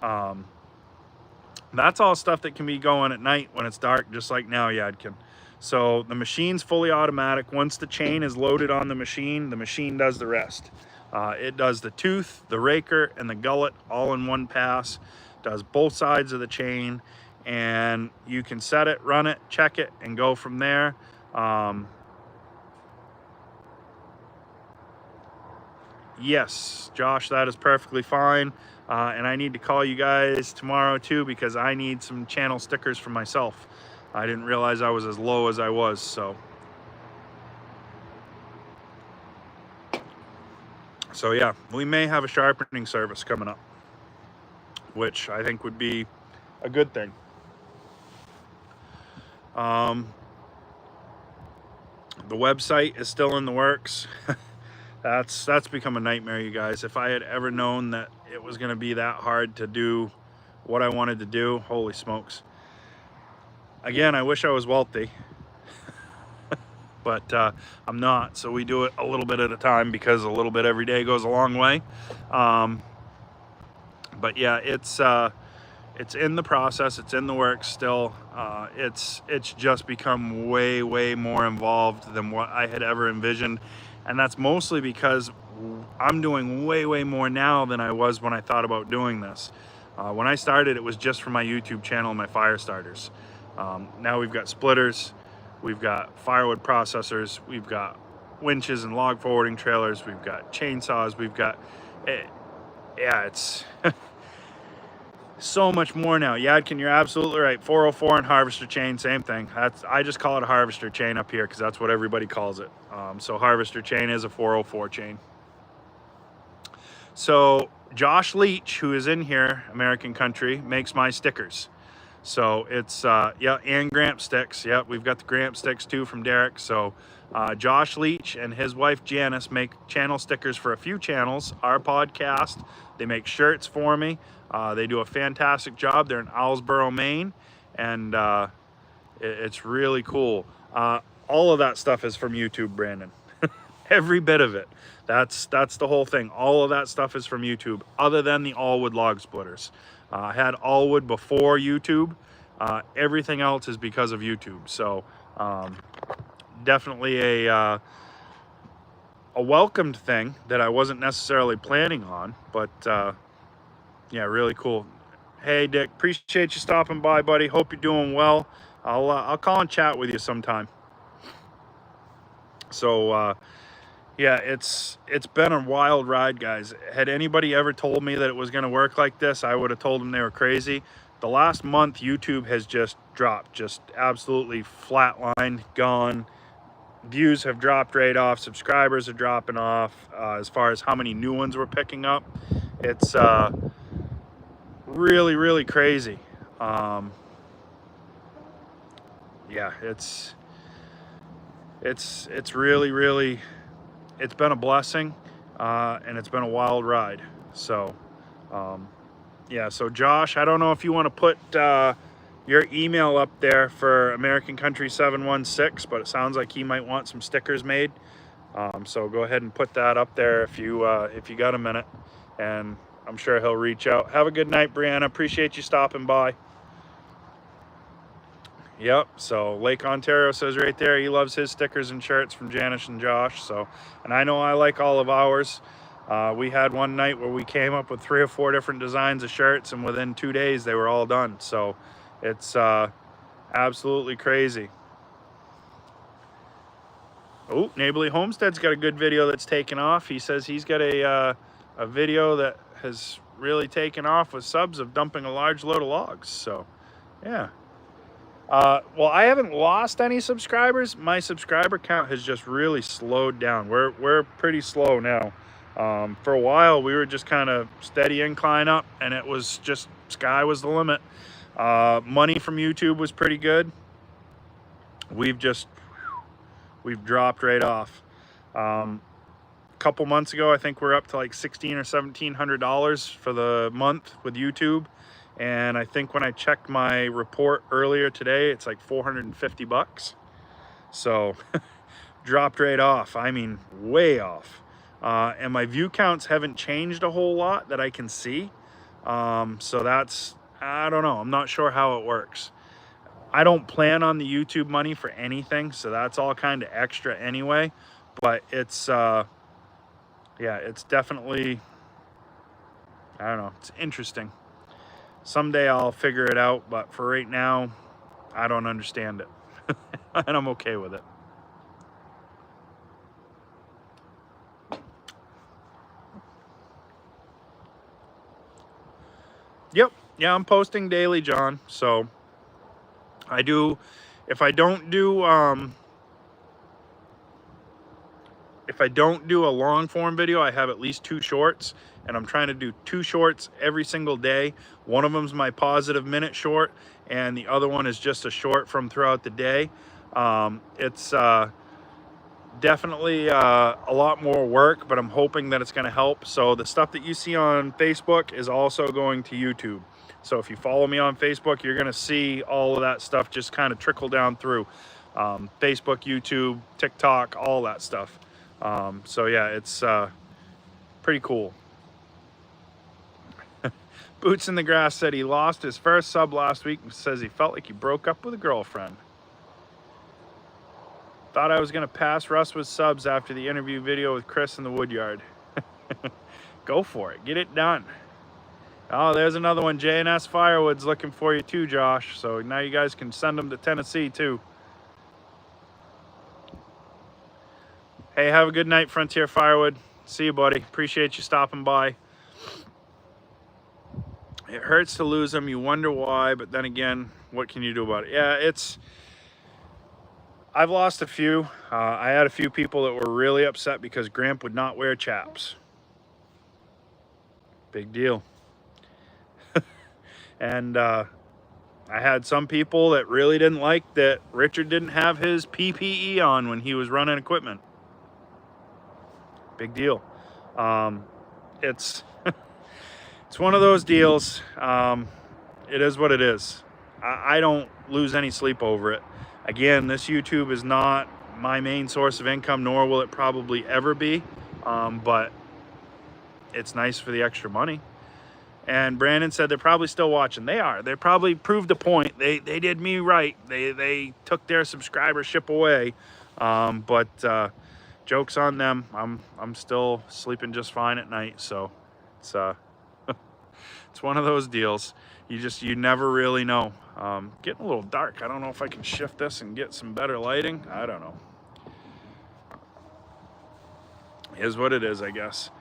That's all stuff that can be going at night when it's dark, just like now, Yadkin. So the machine's fully automatic. Once the chain is loaded on the machine does the rest. It does the tooth, the raker, and the gullet all in one pass. Does both sides of the chain, and you can set it, run it, check it, and go from there. Yes, Josh, that is perfectly fine. And I need to call you guys tomorrow too, because I need some channel stickers for myself. I didn't realize I was as low as I was, so yeah, we may have a sharpening service coming up, which I think would be a good thing. The website is still in the works. That's become a nightmare, you guys. If I had ever known that it was going to be that hard to do what I wanted to do, holy smokes. Again, I wish I was wealthy, but I'm not. So we do it a little bit at a time, because a little bit every day goes a long way. But yeah, it's in the process. It's in the works still. It's just become way more involved than what I had ever envisioned. And that's mostly because I'm doing way more now than I was when I thought about doing this. When I started, it was just for my YouTube channel and my fire starters. Now we've got splitters, we've got firewood processors, we've got winches and log forwarding trailers, we've got chainsaws, we've got, yeah, it's so much more now. Yadkin, you're absolutely right. 404 and harvester chain, same thing. I just call it a harvester chain up here because that's what everybody calls it. So harvester chain is a 404 chain. So Josh Leach, who is in here, American Country, makes my stickers. So it's, yeah, and Gramp sticks. Yeah, we've got the Gramp sticks too from Derek. So Josh Leach and his wife Janice make channel stickers for a few channels, our podcast. They make shirts for me. They do a fantastic job. They're in Owlsboro, Maine, and it's really cool. All of that stuff is from YouTube, Brandon. Every bit of it. That's the whole thing. All of that stuff is from YouTube, other than the all-wood log splitters. I had all-wood before YouTube. Everything else is because of YouTube. So definitely a welcomed thing that I wasn't necessarily planning on, but yeah, really cool. Hey Dick, appreciate you stopping by, buddy. Hope you're doing well. I'll call and chat with you sometime. So yeah, it's been a wild ride, guys. Had anybody ever told me that it was going to work like this, I would have told them they were crazy. The last month, YouTube has just dropped, just absolutely flatline, gone. Views have dropped right off. Subscribers are dropping off. As far as how many new ones we're picking up, it's really, really crazy. Yeah, it's really, really, it's been a blessing, and it's been a wild ride. So yeah, so Josh, I don't know if you want to put your email up there for American Country 716, but it sounds like he might want some stickers made. So go ahead and put that up there if you got a minute, and I'm sure he'll reach out. Have a good night, Brianna. Appreciate you stopping by. Yep, so Lake Ontario says right there he loves his stickers and shirts from Janice and Josh. So, and I know I like all of ours. We had one night where we came up with 3 or 4 different designs of shirts, and within 2 days they were all done. So it's absolutely crazy. Oh, Neighborly Homestead's got a good video that's taken off. He says he's got a video that has really taken off with subs of dumping a large load of logs. So yeah. Well, I haven't lost any subscribers. My subscriber count has just really slowed down. We're pretty slow now. For a while, we were just kind of steady incline up, and it was just sky was the limit. Money from YouTube was pretty good. We've dropped right off. A couple months ago, I think we're up to like $1,600 or $1,700 for the month with YouTube. And I think when I checked my report earlier today, it's like 450 bucks. So dropped right off. I mean, way off. And my view counts haven't changed a whole lot that I can see. So that's, I don't know. I'm not sure how it works. I don't plan on the YouTube money for anything, so that's all kind of extra anyway. But it's, yeah, it's definitely, I don't know, it's interesting. Someday I'll figure it out, but for right now, I don't understand it. And I'm okay with it. Yep, yeah, I'm posting daily, John. So I do, if I don't do a long form video, I have at least 2 shorts, and I'm trying to do 2 shorts every single day. One of them's my positive minute short, and the other one is just a short from throughout the day. It's definitely a lot more work, but I'm hoping that it's going to help. So the stuff that you see on Facebook is also going to YouTube. So if you follow me on Facebook, you're going to see all of that stuff just kind of trickle down through Facebook, YouTube, TikTok, all that stuff. So yeah, it's pretty cool. Boots in the Grass said he lost his first sub last week and says he felt like he broke up with a girlfriend. Thought I was going to pass Russ with subs after the interview video with Chris in the woodyard. Go for it. Get it done. Oh, there's another one. J&S Firewood's looking for you too, Josh. So now you guys can send them to Tennessee too. Hey, have a good night, Frontier Firewood. See you, buddy. Appreciate you stopping by. It hurts to lose them. You wonder why, but then again, what can you do about it? Yeah, I've lost a few. I had a few people that were really upset because Gramp would not wear chaps. Big deal. And I had some people that really didn't like that Richard didn't have his PPE on when he was running equipment. Big deal. It's it's one of those deals. It is what it is. I don't lose any sleep over it. Again, this YouTube is not my main source of income, nor will it probably ever be. But it's nice for the extra money. And Brandon said they're probably still watching. They are. They probably proved a point. They did me right. They took their subscribership away. But joke's on them. I'm still sleeping just fine at night. So it's it's one of those deals. You never really know. Getting a little dark. I don't know if I can shift this and get some better lighting. I don't know. Is what it is, I guess.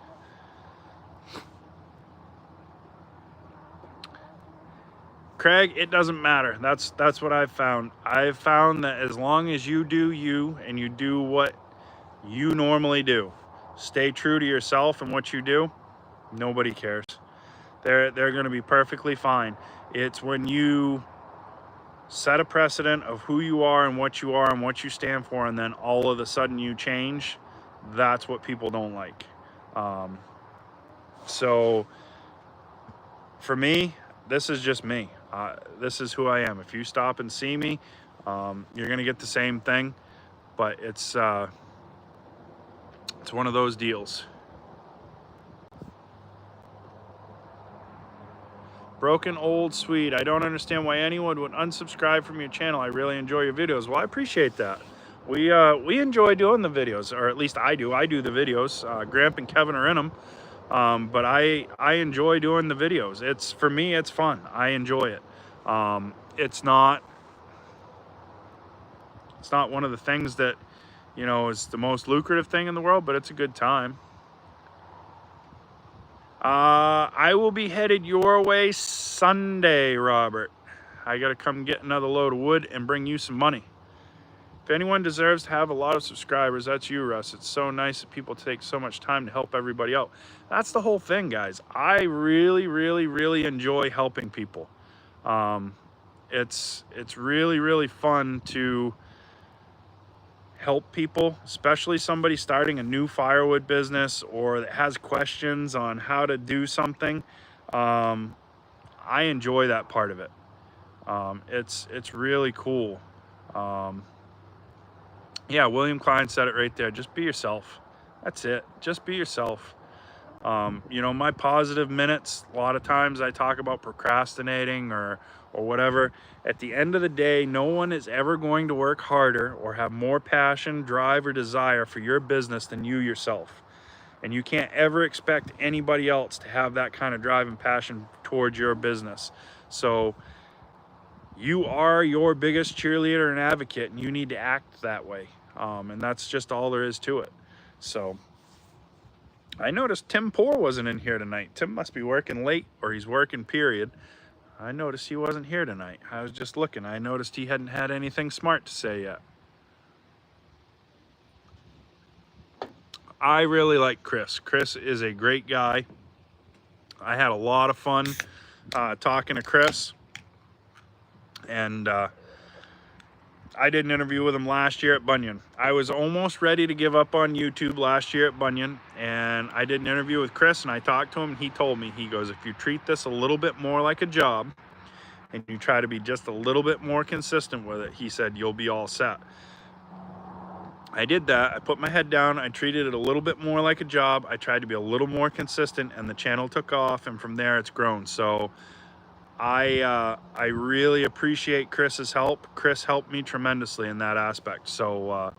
Craig, it doesn't matter. That's what I've found. I've found that as long as you do you and you do what you normally do, stay true to yourself and what you do, nobody cares. They're going to be perfectly fine. It's when you set a precedent of who you are and what you stand for, and then all of a sudden you change. That's what people don't like. So for me, this is just me. This is who I am. If you stop and see me, you're gonna get the same thing, but it's one of those deals. Broken Old Swede. I don't understand why anyone would unsubscribe from your channel. I really enjoy your videos. Well, I appreciate that. We enjoy doing the videos, or at least I do. I do the videos. Gramp and Kevin are in them. But I enjoy doing the videos. For me, it's fun. I enjoy it. It's not one of the things that, is the most lucrative thing in the world, but it's a good time. I will be headed your way Sunday, Robert. I got to come get another load of wood and bring you some money. If anyone deserves to have a lot of subscribers, that's you, Russ. It's so nice that people take so much time to help everybody out. That's the whole thing, guys. I really, really, really enjoy helping people. It's really, really fun to help people, especially somebody starting a new firewood business or that has questions on how to do something. I enjoy that part of it. It's really cool. Yeah, William Klein said it right there. Just be yourself. That's it. Just be yourself. My positive minutes, a lot of times I talk about procrastinating or whatever. At the end of the day, no one is ever going to work harder or have more passion, drive, or desire for your business than you yourself. And you can't ever expect anybody else to have that kind of drive and passion towards your business. So you are your biggest cheerleader and advocate, and you need to act that way. And that's just all there is to it. So I noticed Tim Poor wasn't in here tonight. Tim must be working late, or he's working, period. I noticed he wasn't here tonight. I was just looking. I noticed he hadn't had anything smart to say yet. I really like Chris. Chris is a great guy. I had a lot of fun talking to Chris. And I did an interview with him last year at Bunyan. I was almost ready to give up on YouTube last year at Bunyan, and I did an interview with Chris, and I talked to him, and he told me, he goes, if you treat this a little bit more like a job and you try to be just a little bit more consistent with it, he said, you'll be all set. I did that. I put my head down. I treated it a little bit more like a job. I tried to be a little more consistent, and the channel took off, and from there it's grown. So I really appreciate Chris's help. Chris helped me tremendously in that aspect. So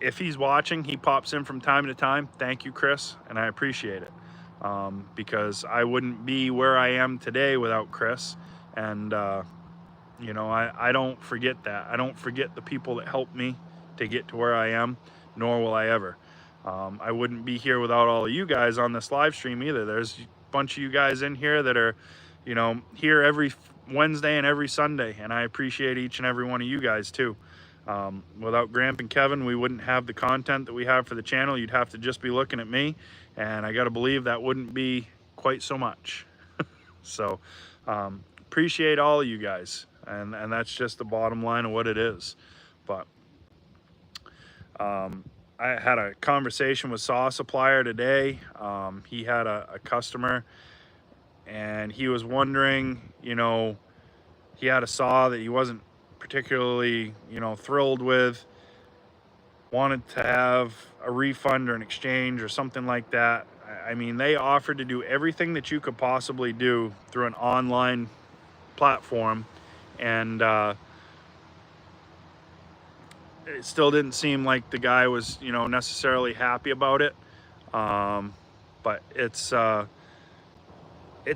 if he's watching, he pops in from time to time. Thank you, Chris, and I appreciate it. Because I wouldn't be where I am today without Chris. And I don't forget that. I don't forget the people that helped me to get to where I am, nor will I ever. I wouldn't be here without all of you guys on this live stream either. There's a bunch of you guys in here that are here every Wednesday and every Sunday, and I appreciate each and every one of you guys too. Without Gramp and Kevin, we wouldn't have the content that we have for the channel. You'd have to just be looking at me, and I gotta believe that wouldn't be quite so much. So appreciate all of you guys, and that's just the bottom line of what it is. But I had a conversation with Saw Supplier today. He had a customer, and he was wondering, he had a saw that he wasn't particularly, thrilled with, wanted to have a refund or an exchange or something like that, I mean, they offered to do everything that you could possibly do through an online platform, and it still didn't seem like the guy was, you know, necessarily happy about it. But it's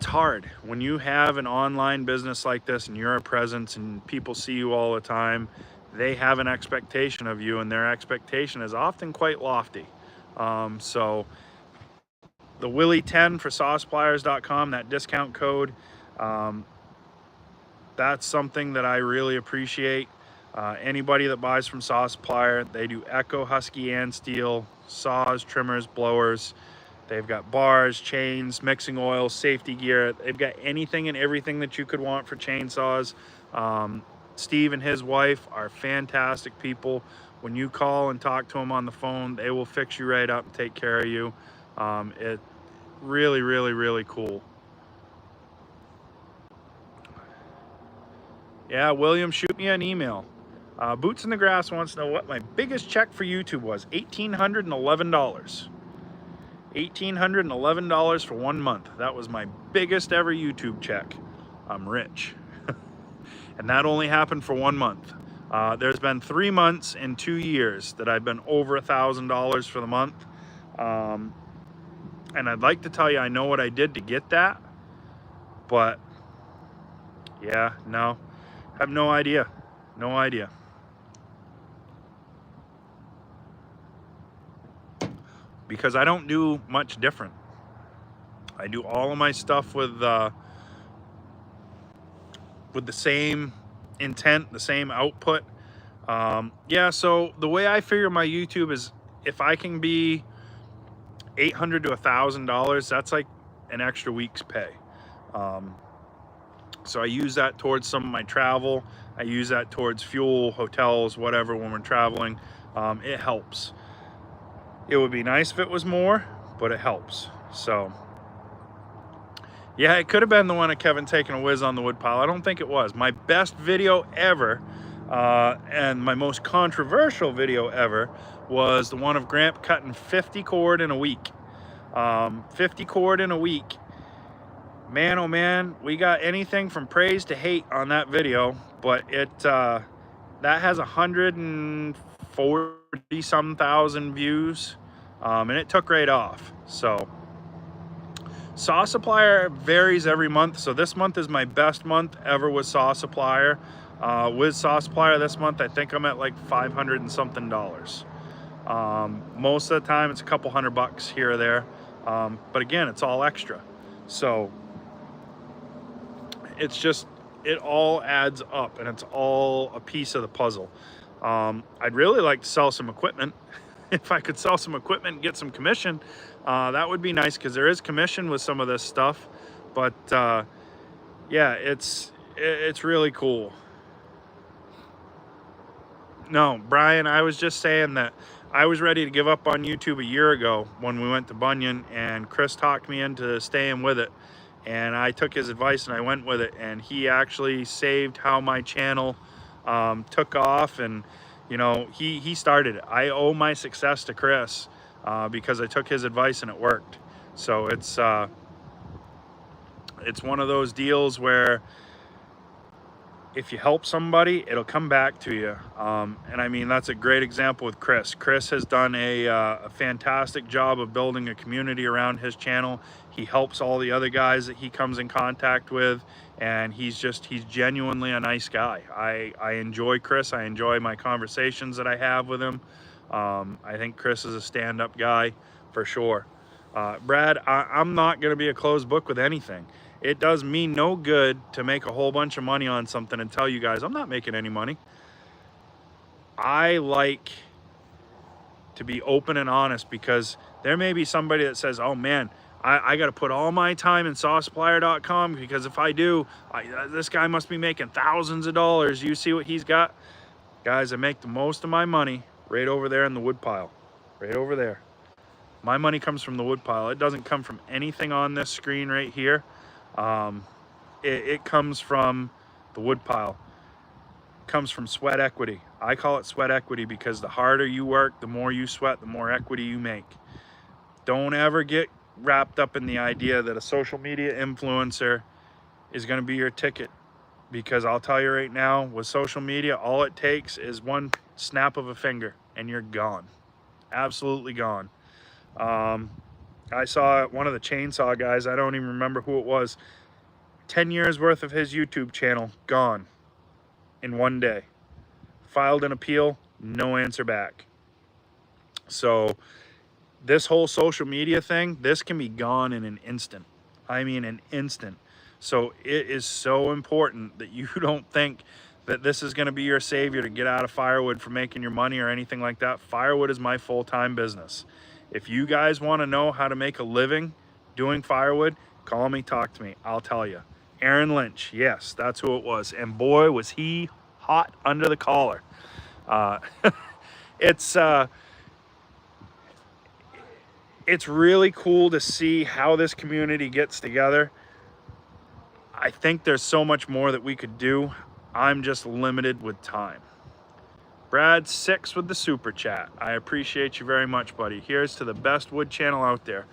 hard when you have an online business like this and you're a presence and people see you all the time. They have an expectation of you, and their expectation is often quite lofty. So the Willey 10 for sawsuppliers.com, that discount code, that's something that I really appreciate. Anybody that buys from Saw Supplier, they do Echo, Husky, and Steel, saws, trimmers, blowers. They've got bars, chains, mixing oil, safety gear. They've got anything and everything that you could want for chainsaws. Steve and his wife are fantastic people. When you call and talk to them on the phone, they will fix you right up and take care of you. It really, really, really cool. Yeah, William, shoot me an email. Boots in the Grass wants to know what my biggest check for YouTube was. $1,811. $1,811 for 1 month. That was my biggest ever YouTube check. I'm rich. And that only happened for 1 month. There's been 3 months and 2 years that I've been over $1,000 for the month. And I'd like to tell you I know what I did to get that, but yeah, no, I have no idea. No idea. Because I don't do much different. I do all of my stuff with the same intent, the same output. Yeah, so the way I figure my YouTube is, if I can be $800 to $1,000, that's like an extra week's pay. So I use that towards some of my travel. I use that towards fuel, hotels, whatever, when we're traveling. It helps. It would be nice if it was more, but it helps. So yeah, it could have been the one of Kevin taking a whiz on the woodpile. I don't think it was. My best video ever, and my most controversial video ever, was the one of Gramp cutting 50 cord in a week. 50 cord in a week. Man, oh man, we got anything from praise to hate on that video, but that has 140 some thousand views, and it took right off. So Saw Supplier varies every month. So this month is my best month ever with Saw Supplier. With Saw Supplier this month, I think I'm at like $500 and something. Most of the time it's a couple $100 here or there. But again, it's all extra. So it's just, it all adds up, and it's all a piece of the puzzle. I'd really like to sell some equipment. If I could sell some equipment and get some commission, that would be nice, because there is commission with some of this stuff. But yeah, it's really cool. No, Brian, I was just saying that I was ready to give up on YouTube a year ago when we went to Bunyan, and Chris talked me into staying with it. And I took his advice and I went with it, and he actually saved how my channel took off. And you know, he started it. I owe my success to Chris because I took his advice and it worked. So it's one of those deals where if you help somebody, it'll come back to you. And I mean, that's a great example with Chris. Chris has done a fantastic job of building a community around his channel. He helps all the other guys that he comes in contact with, and he's genuinely a nice guy. I enjoy Chris. I enjoy my conversations that I have with him. I think Chris is a stand-up guy for sure. Brad, I'm not going to be a closed book with anything. It does me no good to make a whole bunch of money on something and tell you guys I'm not making any money. I like to be open and honest, because there may be somebody that says, oh man, I got to put all my time in sawsupplier.com, because if I do, this guy must be making thousands of dollars. You see what he's got? Guys, I make the most of my money right over there in the woodpile. Right over there. My money comes from the woodpile. It doesn't come from anything on this screen right here. It comes from the woodpile. comes from sweat equity. I call it sweat equity because the harder you work, the more you sweat, the more equity you make. Don't ever get wrapped up in the idea that a social media influencer is going to be your ticket, because I'll tell you right now, with social media, all it takes is one snap of a finger and you're gone. Absolutely gone. I saw one of the chainsaw guys, I don't even remember who it was, 10 years worth of his YouTube channel gone in one day. Filed an appeal, no answer back. So this whole social media thing, this can be gone in an instant. I mean an instant. So it is so important that you don't think that this is going to be your savior to get out of firewood for making your money or anything like that. Firewood is my full-time business. If you guys want to know how to make a living doing firewood, call me, talk to me. I'll tell you. Aaron Lynch, yes, that's who it was. And boy, was he hot under the collar. It's really cool to see how this community gets together. I think there's so much more that we could do. I'm just limited with time. Brad 6 with the super chat. I appreciate you very much, buddy. Here's to the best wood channel out there.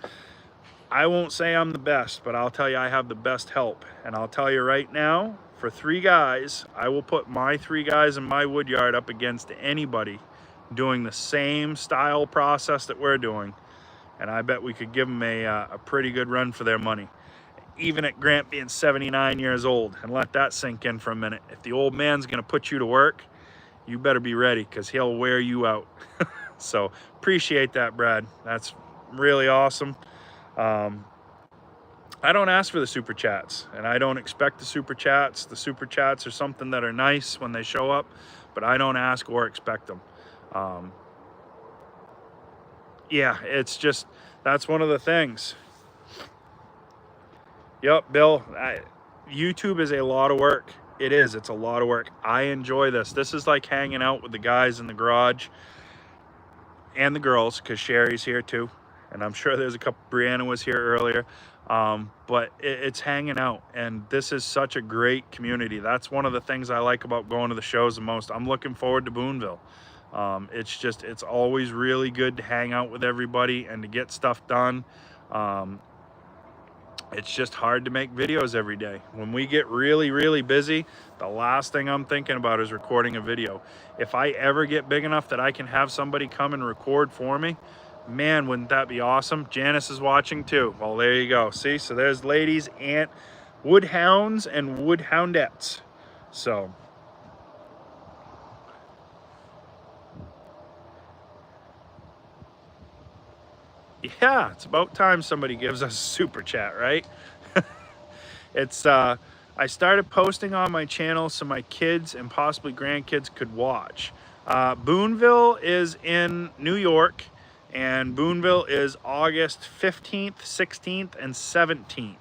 I won't say I'm the best, but I'll tell you I have the best help. And I'll tell you right now, for 3 guys, I will put my 3 guys in my wood yard up against anybody doing the same style process that we're doing. And I bet we could give them a pretty good run for their money. Even at Grant being 79 years old, and let that sink in for a minute. If the old man's gonna put you to work, you better be ready, because he'll wear you out. So appreciate that, Brad. That's really awesome. I don't ask for the super chats, and I don't expect the super chats. The super chats are something that are nice when they show up, but I don't ask or expect them. Yeah, it's just, that's one of the things. Yep, Bill, YouTube is a lot of work. It is, it's a lot of work. I enjoy this. This is like hanging out with the guys in the garage and the girls, because Sherry's here too. And I'm sure there's a couple, Brianna was here earlier. But it's hanging out, and this is such a great community. That's one of the things I like about going to the shows the most. I'm looking forward to Boonville. It's always really good to hang out with everybody and to get stuff done. It's just hard to make videos every day. When we get really, really busy, the last thing I'm thinking about is recording a video. If I ever get big enough that I can have somebody come and record for me, man, wouldn't that be awesome? Janice is watching too. Well, there you go. See, so there's ladies and woodhounds and woodhoundettes. So yeah, it's about time somebody gives us a super chat, right? It's I started posting on my channel so my kids and possibly grandkids could watch. Boonville is in New York, and Boonville is August 15th, 16th, and 17th.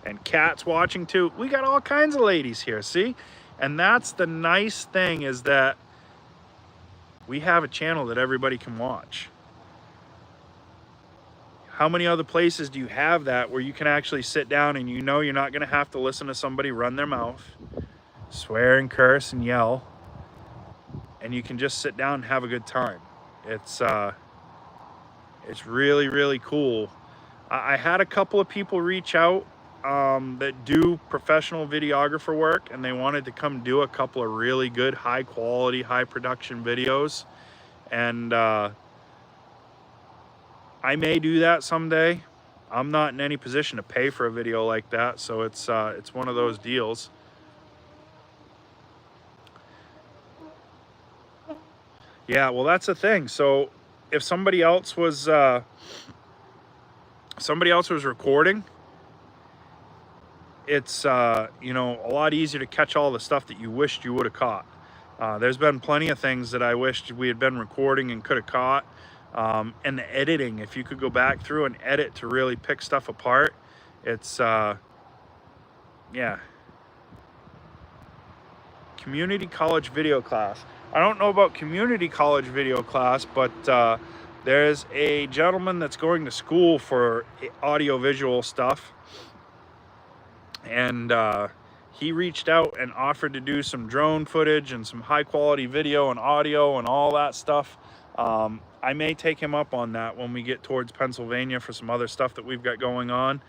And Kat's watching too. We got all kinds of ladies here, see? And that's the nice thing, is that we have a channel that everybody can watch. How many other places do you have that where you can actually sit down and you know you're not going to have to listen to somebody run their mouth, swear and curse and yell, and you can just sit down and have a good time? It's really, really cool. I had a couple of people reach out that do professional videographer work, and they wanted to come do a couple of really good, high quality, high production videos. And I may do that someday. I'm not in any position to pay for a video like that, so it's one of those deals. Yeah, well, that's the thing. So if somebody else was recording, it's you know, a lot easier to catch all the stuff that you wished you would have caught. There's been plenty of things that I wished we had been recording and could have caught. And the editing, if you could go back through and edit to really pick stuff apart, it's yeah. Community college video class. I don't know about community college video class, but there's a gentleman that's going to school for audio visual stuff, and he reached out and offered to do some drone footage and some high quality video and audio and all that stuff. I may take him up on that when we get towards Pennsylvania for some other stuff that we've got going on,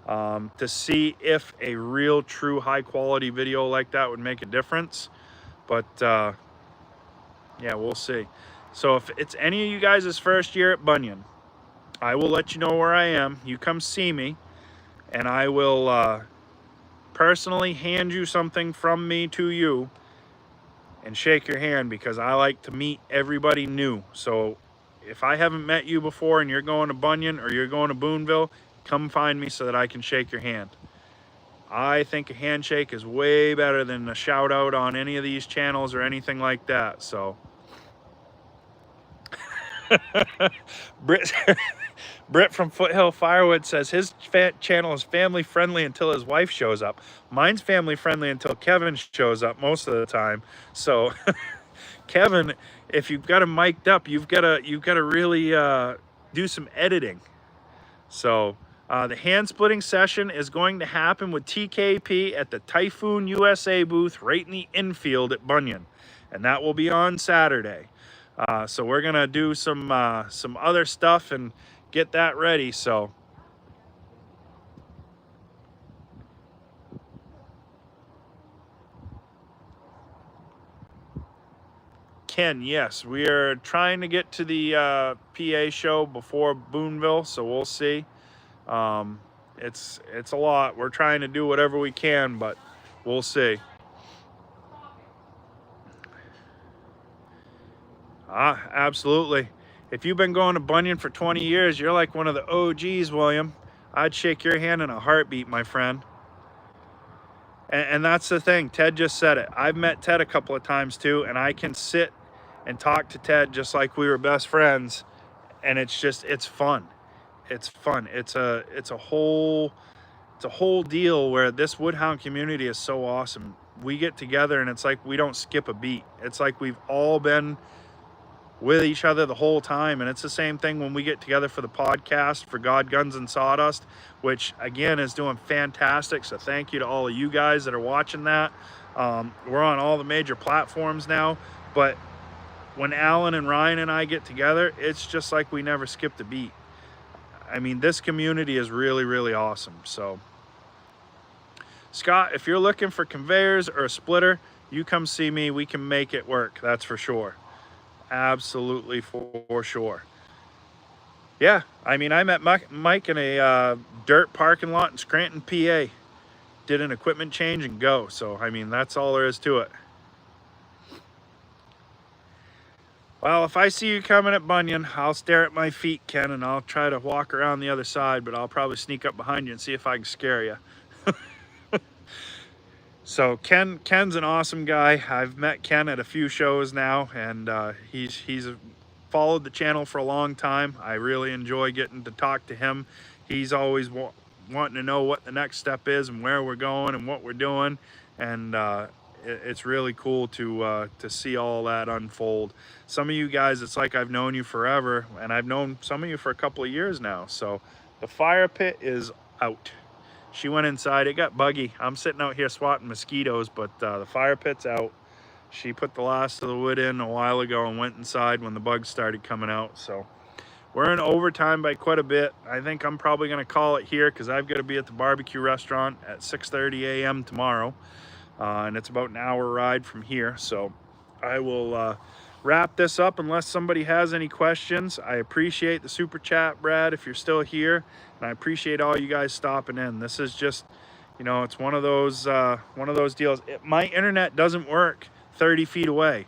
to see if a real true high quality video like that would make a difference. But yeah, we'll see. So if it's any of you guys' first year at Bunyan, I will let you know where I am. You come see me, and I will personally hand you something from me to you and shake your hand, because I like to meet everybody new. So if I haven't met you before and you're going to Bunyan or you're going to Boonville, come find me so that I can shake your hand. I think a handshake is way better than a shout out on any of these channels or anything like that. So Britt from Foothill Firewood says his channel is family friendly until his wife shows up. Mine's family friendly until Kevin shows up most of the time. So Kevin, if you've got him mic'd up, you've got to really do some editing. So the hand splitting session is going to happen with TKP at the Typhoon USA booth right in the infield at Bunyan, and that will be on Saturday. So we're gonna do some other stuff and get that ready. So Ken, yes, we are trying to get to the PA show before Boonville, so we'll see. It's a lot. We're trying to do whatever we can, but we'll see. Absolutely. If you've been going to Bunyan for 20 years, you're like one of the OGs, William. I'd shake your hand in a heartbeat, my friend. And that's the thing. Ted just said it. I've met Ted a couple of times too, and I can sit and talk to Ted just like we were best friends. And it's fun. It's fun. It's a whole deal where this Woodhound community is so awesome. We get together and it's like we don't skip a beat. It's like we've all been with each other the whole time. And it's the same thing when we get together for the podcast for God, Guns, and Sawdust, which again is doing fantastic. So thank you to all of you guys that are watching that. We're on all the major platforms now, but when Alan and Ryan and I get together, it's just like we never skipped a beat. I mean, this community is really, really awesome. So Scott, if you're looking for conveyors or a splitter, you come see me. We can make it work. That's for sure. Absolutely, for sure. Yeah, I mean, I met Mike in a dirt parking lot in Scranton, PA. Did an equipment change and go. So, I mean, that's all there is to it. Well, if I see you coming at Bunyan, I'll stare at my feet, Ken, and I'll try to walk around the other side, but I'll probably sneak up behind you and see if I can scare you. So Ken's an awesome guy. I've met Ken at a few shows now, and he's followed the channel for a long time. I really enjoy getting to talk to him. He's always wanting to know what the next step is and where we're going and what we're doing, and it's really cool to see all that unfold. Some of you guys, it's like I've known you forever, and I've known some of you for a couple of years now. So the fire pit is out. She went inside. It got buggy. I'm sitting out here swatting mosquitoes, but the fire pit's out. She put the last of the wood in a while ago and went inside when the bugs started coming out. So we're in overtime by quite a bit. I think I'm probably going to call it here because I've got to be at the barbecue restaurant at 6:30 a.m. tomorrow. And it's about an hour ride from here. So I will wrap this up unless somebody has any questions. I appreciate the super chat, Brad, if you're still here. And I appreciate all you guys stopping in. This is just, you know, it's one of those deals. My internet doesn't work 30 feet away.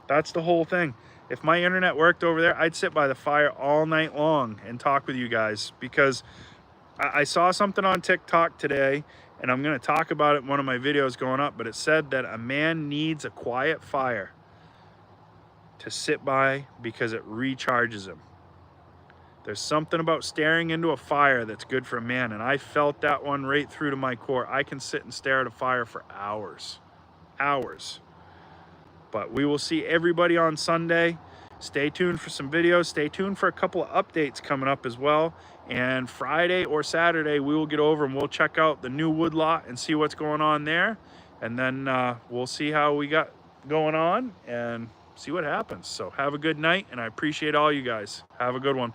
That's the whole thing. If my internet worked over there, I'd sit by the fire all night long and talk with you guys, because I saw something on TikTok today, and I'm going to talk about it in one of my videos going up, but it said that a man needs a quiet fire to sit by because it recharges him. There's something about staring into a fire that's good for a man, and I felt that one right through to my core. I can sit and stare at a fire for hours. But we will see everybody on Sunday. Stay tuned for some videos. Stay tuned for a couple of updates coming up as well. And Friday or Saturday, we will get over and we'll check out the new woodlot and see what's going on there. and then we'll see how we got going on and see what happens. So have a good night, and I appreciate all you guys. Have a good one.